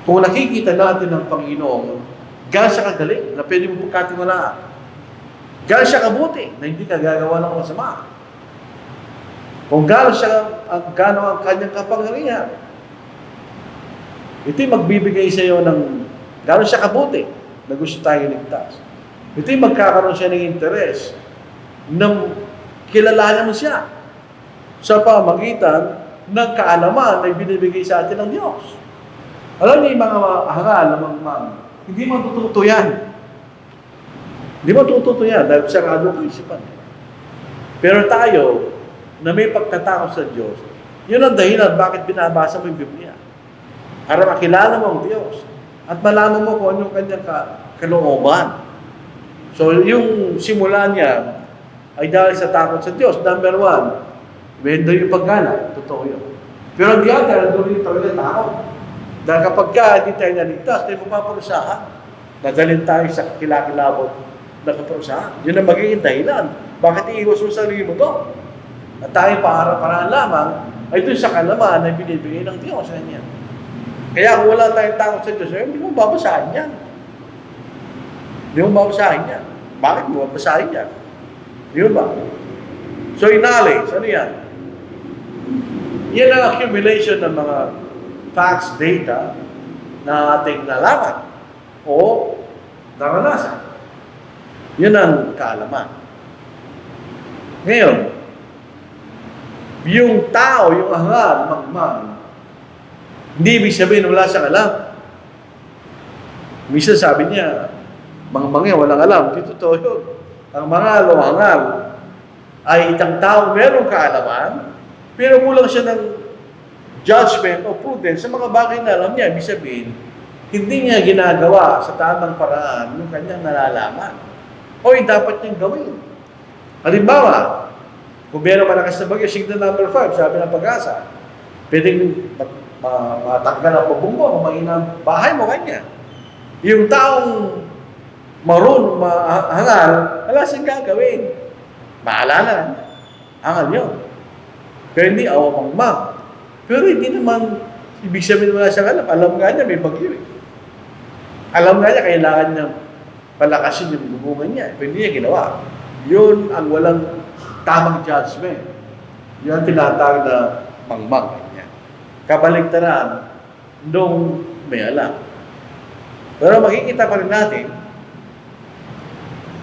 Kung nakikita natin ng Panginoon, gano'n siya kagaling, na pwede mo pagkatiwalaan. Gano'n siya kabuti, na hindi ka gagawa ng masama. Kung gano'n ang kanyang kapangyarihan, ito'y magbibigay sa iyo ng gano'n siya kabuti na gusto tayo iligtas. Ito'y magkakaroon siya ng interes na kilalanin mo siya sa pamagitan ng kaalaman na binibigay sa atin ng Diyos. Alam niyo yung mga hangal na hindi mo tututo yan. Hindi mo tututo yan dahil sarado ko isipan. Pero tayo, na may pagkatakot sa Diyos, yun ang dahilan bakit binabasa mo yung Biblia. Para makilala mo ang Diyos. At malaman mo kung anong kanyang kalooban. So, yung simula niya ay dahil sa takot sa Diyos. Number one, wendo yung paggalang. Totoo yun. Pero ang other, doon yung talaga takot. Dahil kapag hindi tayo naligtas, tayo mapaparusahan. Nadalhin tayo sa kilakilabot na kaparusahan. Yun ang magiging dahilan. Bakit iiwas mo sa sarili mo doon? At tayo para lamang ay doon sa kalaman na binibigay ng Diyos sa kanya. Kaya kung wala tayong takot sa Diyos, hindi mo babasahin yan. Hindi mo babasahin yan. Bakit mo babasahin yan? Di ba? So, knowledge, ano yan? Yan ang accumulation ng mga facts, data na ating nalaman o naranasan. Yan ang kaalaman. Ngayon, yung tao, yung hangal, magmang, hindi ibig sabihin wala siyang alam. Minsan sabi niya, mga mangya, walang alam. Di totoo yun. Ang mangal o hangal ay itang tao merong kaalaman, pero kulang siya ng judgment o prudence sa mga bagay na alam niya. Ibig sabihin, hindi niya ginagawa sa tamang paraan yung kanyang nalalaman. O dapat niyang gawin. Halimbawa, kung meron malakas na bagyo, signal number 5, sabi ng Pag-asa, pwedeng matanggal ang pabunggo, mahina bahay mo kanya. Yung taong maroon, mahangal, wala siyang gagawin. Maalala, angal yun. Pero hindi awamang-mang. Pero hindi naman, ibig sabihin wala siyang alam. Alam nga niya, may bagyo eh. Alam nga niya, kailangan niya palakasin yung bubungan niya. Pero hindi niya ginawa. Yun ang walang tamang judgment. Yun ang tinatawag na mangmang. Kabaligtaran nung may alam. Pero makikita pa rin natin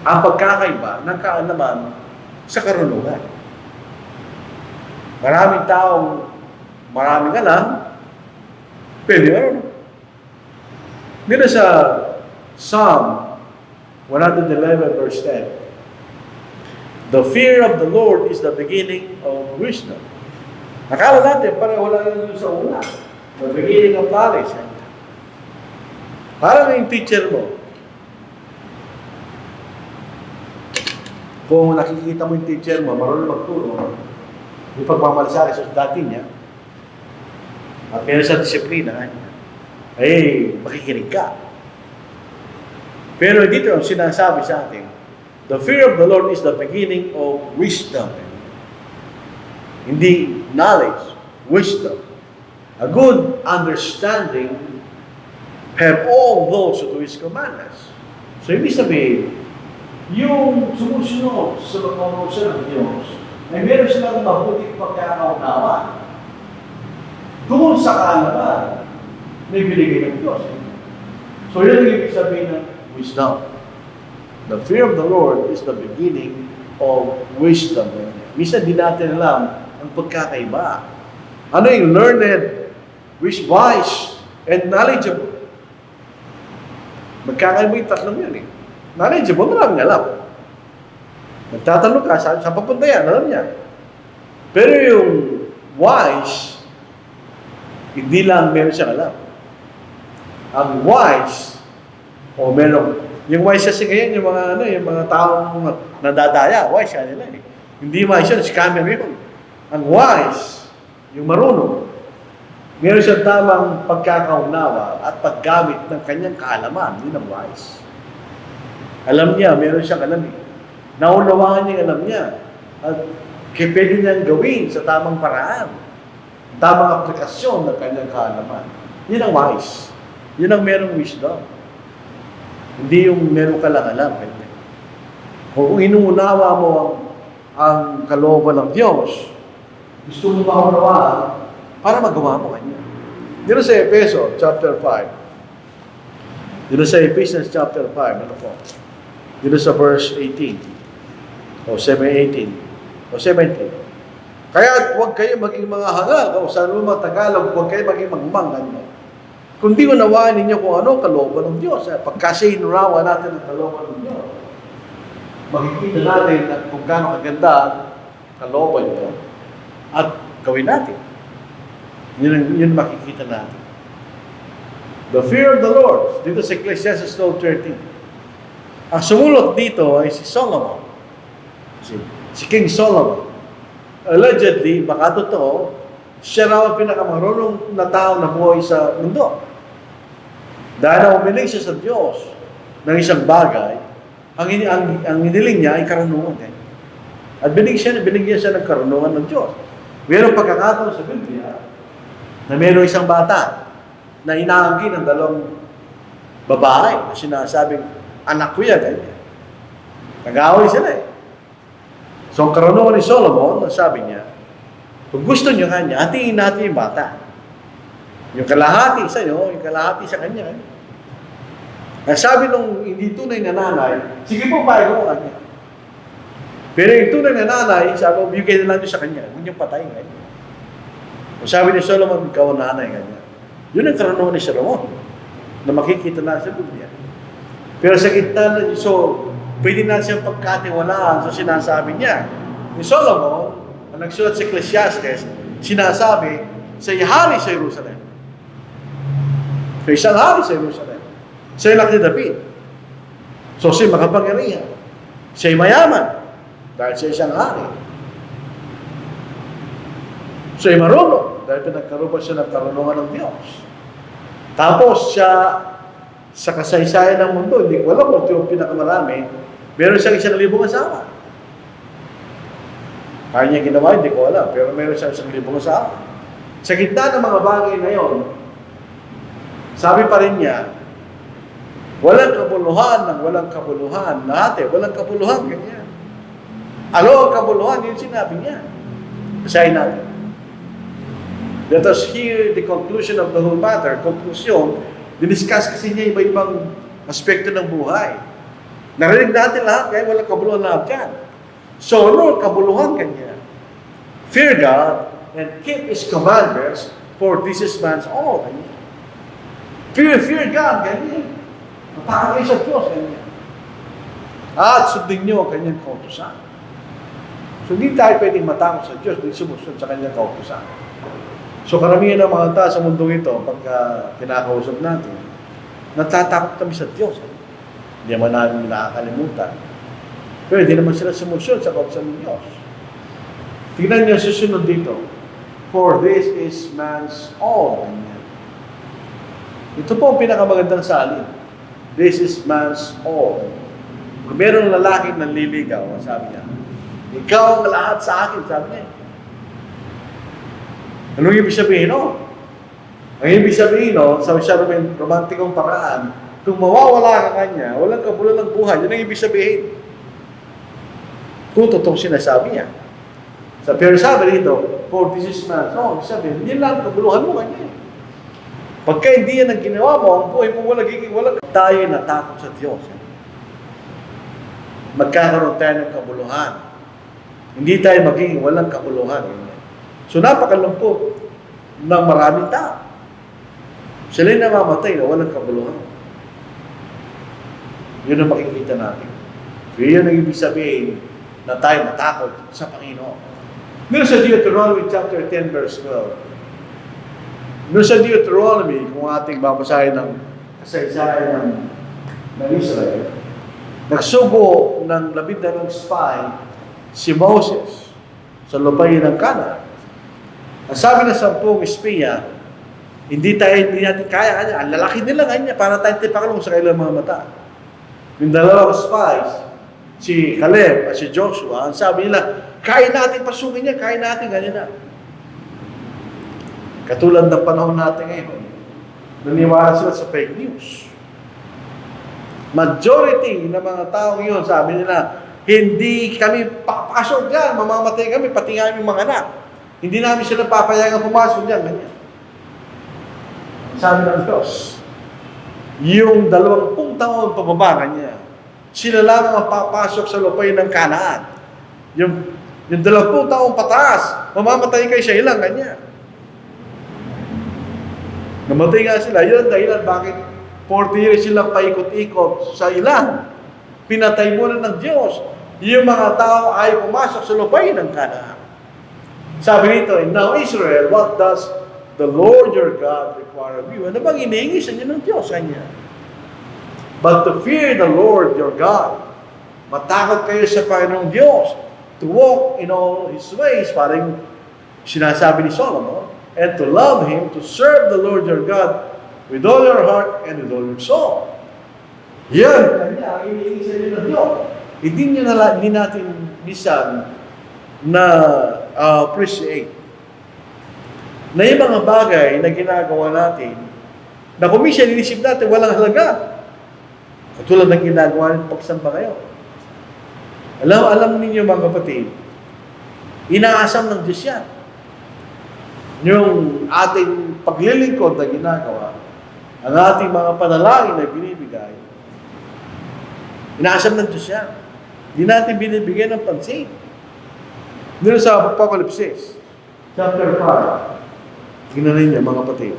ang pagkakaiba ng kaalaman sa karunungan. Maraming taong maraming alam, pero marunong. Dito sa Psalm 111 verse 10, the fear of the Lord is the beginning of wisdom. Akala natin, parang wala lang sa una. The beginning of knowledge. Parang yung teacher mo. Kung nakikita mo yung teacher mo, marunong magturo, yung pagmamalasakit sa dati niya, at meron sa disiplina, makikinig ka. Pero dito ang sinasabi sa atin, the fear of the Lord is the beginning of wisdom. Hindi knowledge, wisdom. A good understanding have all those to His commandments. So, ibig sabihin, yung sumusunod sa mga kautusan ng Diyos, ay meron silang mabuting pagkakaunawa tungkol sa kaalaman na ibinigay ng Diyos. So, yun ang ibig sabihin ng wisdom. The fear of the Lord is the beginning of wisdom. Minsan di natin alam ang pagkakaiba. Ano yung learned, wise, and knowledgeable? Magkakaiba yung tatlong yun eh. Knowledgeable, maraming alam. Nagtatanong ka, saan papunta yan? Alam niya. Pero yung wise, hindi lang meron siyang alam. Ang wise, yung wise kasi ngayon, yung mga taong nadadaya, wise yan nila eh. Hindi wise yun, scammer yun. Ang wise, yung marunong, meron siyang tamang pagkakaunawa at paggamit ng kanyang kaalaman. Yun ang wise. Alam niya, meron siyang alam eh. Naunawaan niya yung alam niya. At pwede niyang gawin sa tamang paraan. Tamang aplikasyon ng kanyang kaalaman. Yun ang wise. Yun ang merong wisdom. Hindi yung meron ka lang alam. Kung inuunawa mo ang kalooban ng Diyos, gusto mo maunawaan para magawa mo kanya. Dito sa Efeso, chapter 5. Dito sa Ephesians, chapter 5. Ano po? Dito sa verse 18. O 7:18. O 17. Kaya huwag kayo maging mga hangal. O sa lumang Tagalog, huwag kayo maging mangmang. Kundi unawaan ninyo kung ano kalooban ng Diyos. Pagkasi inunawa natin ang kalooban ng Diyos, makikita natin kung gaano kaganda ang kalooban niyo. At gawin natin. Yun makikita natin. The fear of the Lord. Dito sa Ecclesiastes 12:13. Ang sumulot dito ay si Solomon. Si King Solomon. Allegedly, baka totoo, siya raw ang pinakamarunong na tao na buhay sa mundo. Dahil na umiling siya sa Diyos ng isang bagay, ang hiniling niya ay karunungan. At binigyan siya ng karunungan ng Diyos. Mayroong pagkakataon sa Biblia na mayroong isang bata na inaangkin ng dalawang babae na sinasabing, anak ko yan. Nag-aaway sila eh. So, ang karunungan ni Solomon, sabi niya, kung gusto niyo kanya, hatiin natin yung bata. Yung kalahati sa iyo, yung kalahati sa kanya. Ang sabi nung hindi tunay na nanay, sige po, pahay ko kanya. Pero yung tunay na nanay, sabi ko, bigay na lang sa kanya. Huwag niyong patayin kanya. O sabi ni Solomon, ikaw ang nanay kanya. Yun ang karunungan ni Solomon na makikita na sa Biblia. Pero sa gitna na, so, pwede na siyang pagkatiwalaan sa sinasabi niya. Ni Solomon, ang nagsulat sa Ecclesiastes, sinasabi, siya'y hari sa Jerusalem. Siya isang hari sa Jerusalem. Siya'y anak ni David. So, siya'y makapangyarihan. Siya'y mayaman. Dahil siya isang hari. Siya'y marunong. Dahil pinagkaroon siya ng karunungan ng Diyos. Tapos siya, sa kasaysayan ng mundo, hindi ko alam kung ito yung pinakamarami, meron siyang 1,000 asawa. Kaya niya ginawa, hindi ko alam. Pero meron siya 1,000 sa akin. Sa gitna ng mga bagay na yon, sabi pa rin niya, walang kabuluhan ng walang kabuluhan. Lahat walang kabuluhan, ganyan. Ano ang kabuluhan? Yun sinabi niya. Basahin natin. Let us hear the conclusion of the whole matter. Konklusyon, diniscuss kasi niya iba-ibang aspekto ng buhay. Narinig natin lahat, kaya walang kabuluhan lahat yan. So, ano ang kabuluhan kanya? Fear God and keep His commandments, for this is man's all. Fear God, ganyan. Matakot kayo sa Diyos, ganyan. At sundin niyo ang kanyang kautusan. So, hindi tayo pwedeng matakot sa Diyos, hindi sumusunod sa kanyang kautusan. So, karamihan ng mga tao sa mundong ito, pagka kinakausap natin, natatakot kami sa Diyos. Hindi naman namin nakakalimutan. Pero hindi naman sila sumusunod sa kautusan ng Diyos. Tingnan niyo, susunod dito. For this is man's all. Ito po ang pinakamagandang salin. This is man's all. Kung merong lalaking nanliligaw, sabi niya, ikaw ang lahat sa akin, sabi niya. Anong ibig sabihin, no? Ang ibig sabihin, no, sa romantikong paraan, kung mawawala ka kanya, walang kabulan ng buhay, yun ang ibig sabihin. Kung totoong sinasabi niya. Pero sabi dito, for this is man's all, sabi, hindi lang kabuluhan mo kanya. Pagka hindi yan ang ginawa mo, ang buhay mo walang tayo natakot sa Diyos. Magkakaroon tayo ng kabuluhan. Hindi tayo magiging walang kabuluhan. So napakalungkot ng maraming tao. Sila'y namamatay na walang kabuluhan. Yun ang makikita natin. So yun ang ibig sabihin na tayo matakot sa Panginoon. Doon sa Deuteronomy chapter 10 verse 12. Doon sa Deuteronomy, kung ating babasahin ng kasaysayan ng Israel, nagsugo ng 12 spy si Moses sa lupain ng Canaan. Ang sabi ng 10 espiya, hindi natin kaya, ang lalaki nila kanya, para tayo tipakalong sa kailang mga mata. Yung 2 spies, si Caleb at si Joshua, ang sabi nila, kaya natin pasukin niya, kaya natin ganyan na. Katulad ng panahon natin ngayon, naniwala sila sa fake news. Majority ng mga tao yun, sabi nila, hindi kami papasok dyan, mamamatay kami, pati nga aming mga anak. Hindi namin sila papayagang pumasok dyan, ganyan. Sabi ng Diyos, yung 20 taon pababa niya, sila lang ang papasok sa lupain ng Canaan. Yung 20 taong pataas, mamamatay kayo sa ilang, ganyan. Namatay nga sila. Yun ang dahilan bakit 40 years silang paikot-ikot sa ilang. Pinatay muna ng Diyos. Yung mga tao ay pumasok sa lupain ng Canaan. Sabi nito, and now Israel, what does the Lord your God require of you? Ano bang inihingi sa inyo ng Diyos? Kanya. But to fear the Lord your God. Matakot kayo sa Panginoong Diyos. To walk in all His ways, parang sinasabi ni Solomon, and to love Him, to serve the Lord your God with all your heart and with all your soul. Yan, kanya, ang inihingi sa inyo ng Diyos. Hindi natin bisan na appreciate na yung mga bagay na ginagawa natin, na kung minsan inisip natin, walang halaga. Katulad ng ginagawa ng pagsamba ngayon. Alam ninyo mga kapatid, inaasam ng Diyos yan. Yung ating paglilingkod na ginagawa, ang ating mga panalangin na binibigay, inaasam ng Diyos yan. Hindi natin binibigyan ng pansin. Dito sa Apocalypse, chapter 5, tingnan ninyo mga kapatid.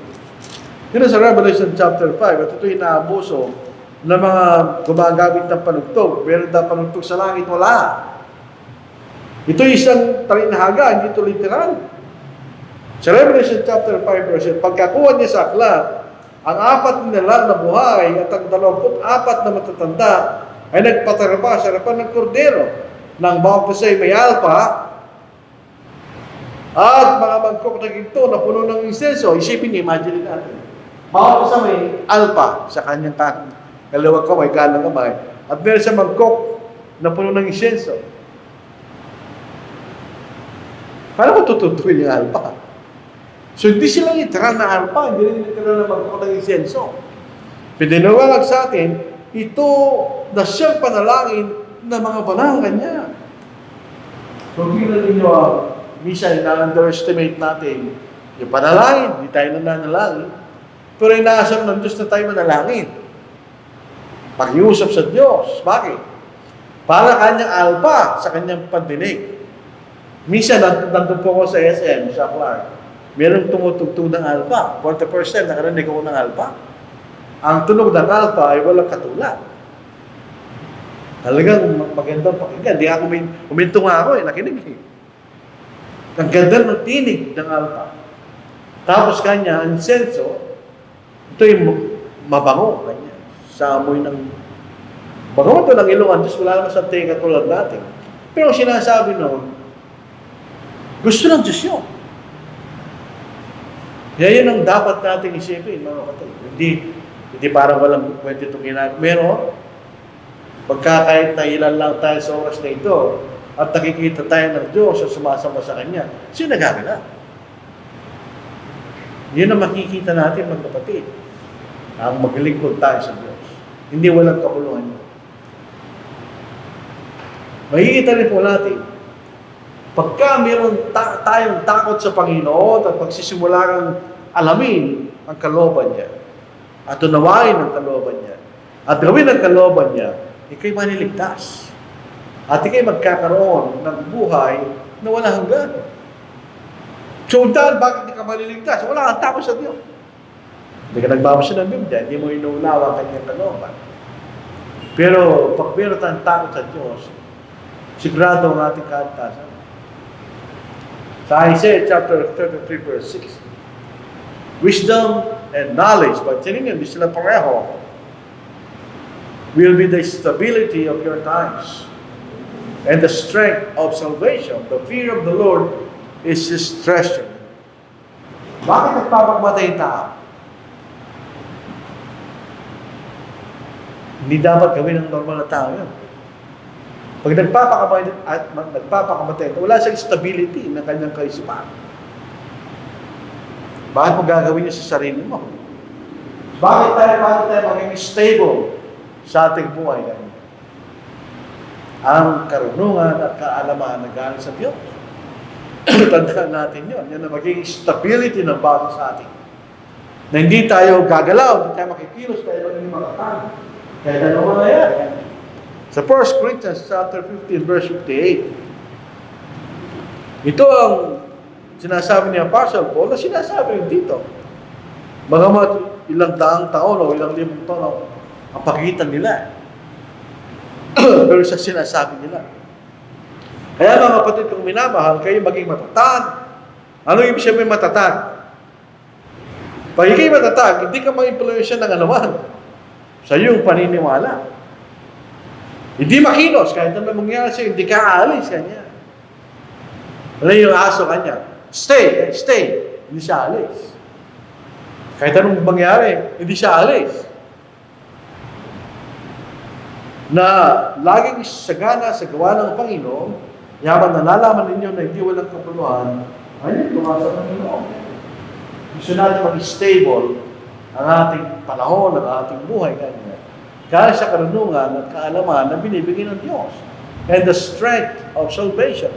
Dito sa Revelation chapter 5, at ito inaabuso ng mga gumagamit ng panugtog. Meron na panugtog sa langit, wala. Ito isang talinahaga, hindi ito literal. Sa Revelation chapter 5, verse 8, pagkakuha niya sa aklat, ang 4 na buhay at ang 24 na matatanda ay nagpatarapa sa harapan ng kordero ng bawat isa ay may alpa at mga mangkok na ginto na puno ng insenso. Isipin niyo, imagine natin. Bawat isa may alpa sa kanyang kaliwang kamay, kanang kamay, at meron sa mangkok na puno ng insenso. Paano ko tututuin yung alpa? So, hindi sila literal na alpa, hindi rin literal na magkakot ng insenso. Pininawalag sa atin, ito na siyang panalangin ng mga panangan niya. So, tingnan ninyo, minsan na-underestimate natin yung panalangin, hindi tayo nananalangin, pero inaasam ng Diyos na tayo manalangin. Pakiusap sa Diyos. Bakit? Para kanyang alpa sa kanyang pandinig. Minsan, nandun po ako sa SM, sa Clark, merong tumutugtog ng alpa. 40% nakarinig ako ng alpa. Ang tunog ng alpa ay walang katulad. Talagang magandang pakinggan. Di ako huminto nga ako nakinig eh. Ang ganda ng tinig ng alpa. Tapos kanya, ang senso, ito yung mabango. Kanya, sa amoy ng bango ito ng ilong. Diyos, wala naman sa tingin katulad natin. Pero sinasabi noon, gusto ng Diyos yun. Kaya yun ang dapat nating isipin, mga kapatid. Hindi parang walang kwento itong ginagawa. Meron, pagka kahit na ilan lang tayo sa oras na ito, at nakikita tayo ng Diyos at sumasama sa Kanya, sino nagagala? Yun ang makikita natin, mga kapatid. Ang maglingkod tayo sa Diyos. Hindi walang kapuluhan yun. Makikita rin po natin, pagka meron tayong takot sa Panginoon at pagsisimula kang alamin ang kalooban niya at unawain ang kalooban niya at gawin ang kalooban niya, ikay maniligtas. At ikay magkakaroon ng buhay na wala hanggan. So, dahil bakit di ka maniligtas? Wala kang takot sa Diyos. Hindi ka nagbabasa ng Biblia, hindi mo inuunawa ang kanyang kalooban. Pero, pag meron tayong takot sa Diyos, sigurado ang ating kaligtasan. Sa Isaiah chapter 33 verse 6, wisdom and knowledge, but tinignan, di sila pareho, will be the stability of your times and the strength of salvation. The fear of the Lord is His treasure. Bakit nagpapakamatay yung tao? Hindi dapat gawin ng normal na tao yun. Pag nagpapakamatay, wala siyang stability ng kanyang kaisipan. Bakit mo gagawin niya sa sarili mo? Bakit tayo maging stable sa ating buhay? Ang karunungan at kaalaman na galing sa Diyos. Tandaan natin yun. Yan ang maging stability ng bawat sa atin. Na hindi tayo gagalaw, hindi tayo makikilos, tayo maging makatang. Kaya dalawa na yan. Sa 1 Corinthians chapter 15, verse 58, ito ang sinasabi ni Apostle Paul na sinasabi rin dito. Bagamat ilang daang taon o ilang libong taon ang pagitan nila. Pero sa sinasabi nila. Kaya mga kapatid, kung minamahal, kayo maging matatag. Ano ibig sabihin matatag? Pag ikay matatag, hindi ka ma-influensya ng anuman sa iyong paniniwala. Hindi makilos, kahit ano mangyari sa'yo, hindi ka aalis kanya. Wala yung aso kanya. Stay. Hindi siya alis. Kahit anong mangyari, hindi siya alis. Na laging sagana sa gawa ng Panginoon, yaman na nalaman ninyo na hindi walang kapuluhan, ay tumasa ng Panginoon. Gusto natin maging stable ang ating panahon, ang ating buhay kanya. Kaya sa karunungan at kaalaman na binibigay ng Diyos. And the strength of salvation.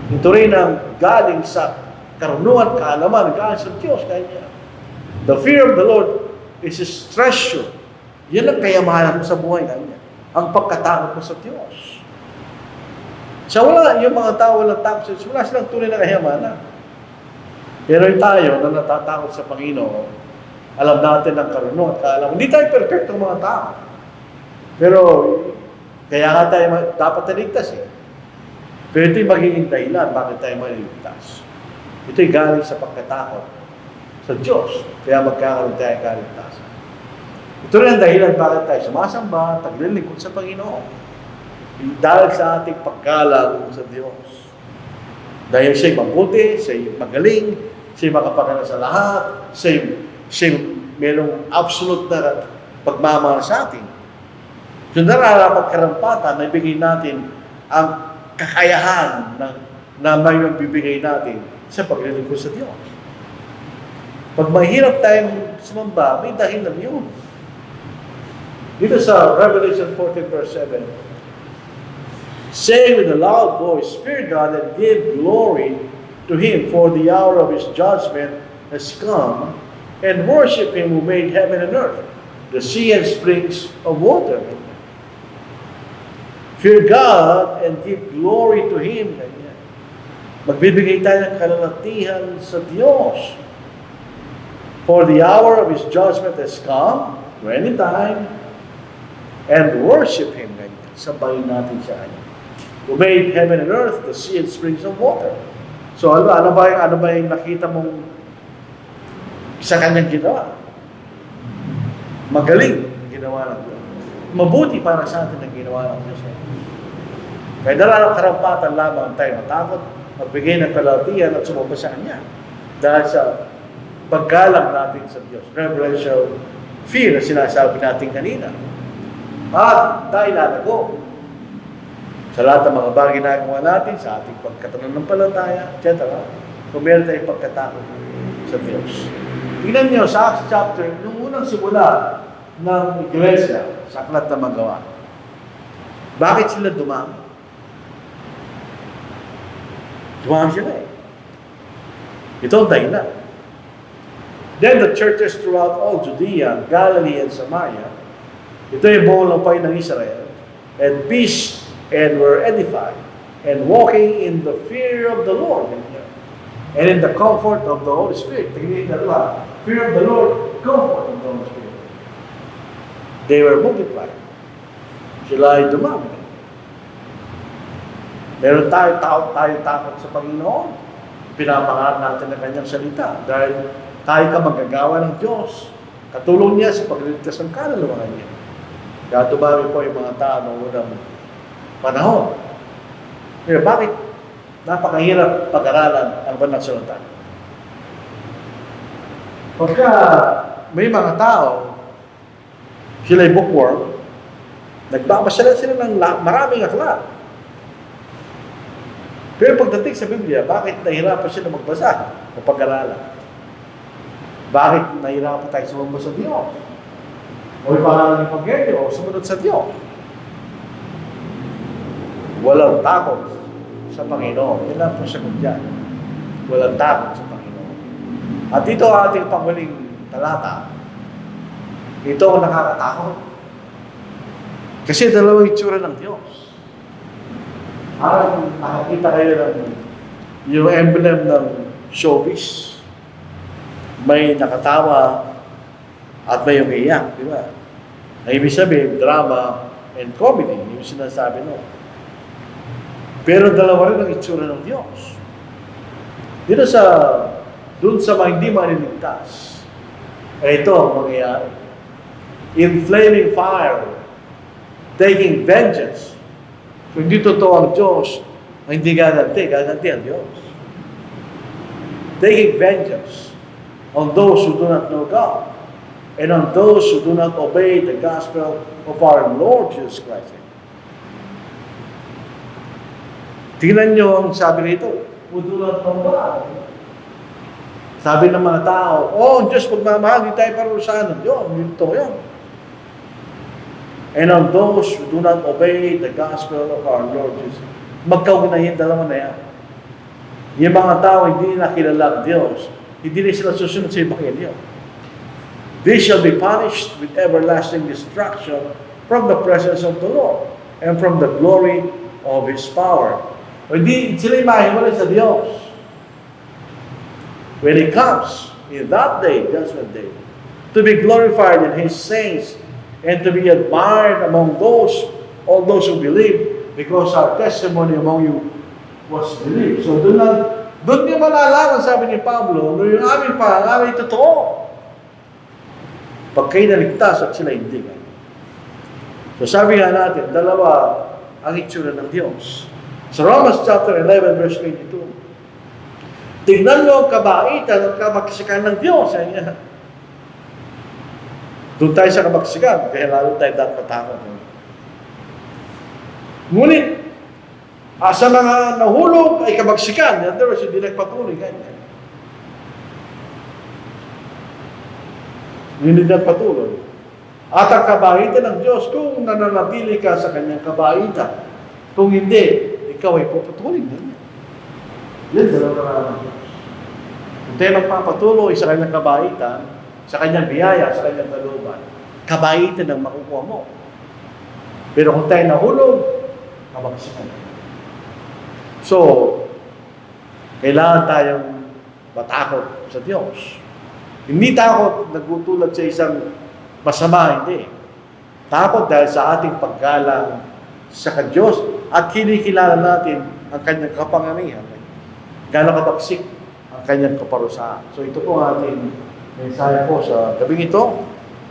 Ito rin ang galing sa karunungan at kaalaman, galing sa Diyos. Kanya. The fear of the Lord is His treasure. Yan ang kayamanan mo sa buhay kanya. Ang pagkatakot mo sa Diyos. Sa wala, yung mga tao walang takot sa Diyos, wala silang tunay na kayamanan. Pero tayo na natatakot sa Panginoon, alam natin ang karunungan at kaalaman. Hindi tayo perfectong mga tao. Pero, kaya nga tayo dapat naligtas eh. Pero ito'y magiging dahilan bakit tayo maliligtas. Ito'y galing sa pagkatakot sa Diyos. Kaya magkakaroon tayo kaligtasan. Ito rin ang dahilan bakit tayo sumasamba, taglilingkod sa Panginoon. Dahil sa ating paggalang sa Diyos. Dahil siya'y mabuti, siya'y magaling, siya'y makapangalan sa lahat, siya'y merong absolute na pagmamahal sa atin. So nararapat karampatan na ibigay natin ang kakayahan ng na may magbibigay natin sa paglilingkod sa Diyos. Pag mahirap tayong sumamba, may dahilan yun. Dito sa Revelation 14 verse 7, saying with a loud voice, fear God and give glory to Him, for the hour of His judgment has come, and worship Him who made heaven and earth, the sea and springs of water. Fear God and give glory to Him. Magbibigay tayo ng kalalatihan sa Diyos. For the hour of His judgment has come, to any time, and worship Him. Sabayin natin siya. Who made heaven and earth, the sea and springs of water. So ano ba yung nakita mong sa kanyang ginawa? Magaling ang ginawa ng Diyos. Mabuti para sa atin ang ginawa ng Diyos. Kaya dala ng karampatan lamang tayo matakot, magbigay ng kalalatihan at sumamba sa Kanya. Dahil sa paggalang natin sa Diyos. Reverential fear na sinasabi natin kanina. At tayo lalago sa lahat ng mga bagay na ginagawa natin, sa ating pagkatananampalataya, etc. Kung meron tayong pagkatakot sa Diyos. Tingnan niyo sa Acts chapter, nung unang simula ng iglesia sa Aklat na Magawa. Bakit sila dumami? Dumami sila eh. Ito ang dahilan. Then the churches throughout all Judea, Galilee, and Samaria, ito yung buong lampay ng Israel, and peace and were edified, and walking in the fear of the Lord, and in the comfort of the Holy Spirit. Tingnan niyo dalawa. Fear of the Lord, comfort of the Holy Spirit. They were multiplied. Sila ay dumami. Meron tayo takot sa Panginoon. Pinapangarap natin ang Kanyang salita. Dahil tayo ka magagawa ng Diyos. Katulong niya sa pagliligtas ng kaluluwa niya. Kaya dumami po yung mga tao noong unang panahon. Pero bakit napakahirap pag-aralan ang banal na salita? Pagka may mga tao, sila'y bookworm, nagbabasa sila ng maraming aklat. Pero pagdating sa Biblia, bakit nahirapan sila magbasa o pag-aralan? Bakit nahirapan tayo sumamba sa Diyos? O ipangalan ng Evangelyo o sumunod sa Diyos? Walang takot sa Panginoon. Yan lang po sagot dyan. Walang takot sa Panginoon. At ito ang ating panghuling talata. Ito ang nakakatakot. Kasi dalawang itsura ng Diyos. Nakakita kayo ng yung emblem ng showbiz. May nakatawa at may umiiyak, di ba? Ang ibig sabihin, drama and comedy, yung sinasabi no. Pero dalawa rin ang itsura ng Diyos. Doon sa mga hindi maniligtas, ito ang mangyayari. In flaming fire, taking vengeance. So hindi totoo ang Diyos na hindi gaganti ang Diyos. Taking vengeance on those who do not know God and on those who do not obey the gospel of our Lord Jesus Christ. Tingnan nyo ang sabi nito, who do not know God. Sabi ng mga tao, Diyos pagmamahal, hindi tayo parusahan ng Diyos. Ito yun. And on those who do not obey the gospel of our Lord Jesus. Magkaugnay yung dalawa na yan. Yung mga tao hindi nakilala ang Diyos, hindi na sila susunod sa Ebanghelyo. They shall be punished with everlasting destruction from the presence of the Lord and from the glory of His power. Hindi sila mahiwalay sa Diyos. When He comes in that day, judgment day, to be glorified in His saints and to be admired among all those who believe, because our testimony among you was believed. So doon niyo malalaman, sabi ni Pablo, yung aming pangalan ay totoo. Pag kayo naligtas at sila hindi. So sabi nga natin, dalawa ang itsura ng Diyos. Sa Romans chapter 11 verse 22, tignan mo ang kabaitan at kabaksikan ng Diyos. Doon tayo sa kabaksikan, kaya lalo tayo dapat matakot. Ngunit, Sa mga nahulog ay kabagsikan. In other words, hindi nagpatuloy. Ganyan. Hindi nagpatuloy. At ang kabaitan ng Diyos, kung nananatili ka sa kanyang kabaitan, kung hindi, ikaw ay puputulin. Ganyan. Yan, dalawa na. Kung tayo nagpapatuloy sa kanyang kabaitan, sa kanyang biyaya, sa kanyang taluban, kabaitan ang makukuha mo. Pero kung tayo nahulog, kabagsikan. So, kailangan tayong matakot sa Diyos. Hindi takot nagtutulad sa isang masama, hindi. Takot dahil sa ating paggalang sa Diyos at kinikilala natin ang kanyang kapangyarihan. Gano'ng kabagsik ang kanyang kaparusahan. So ito po ang ating mensahe po sa gabing ito.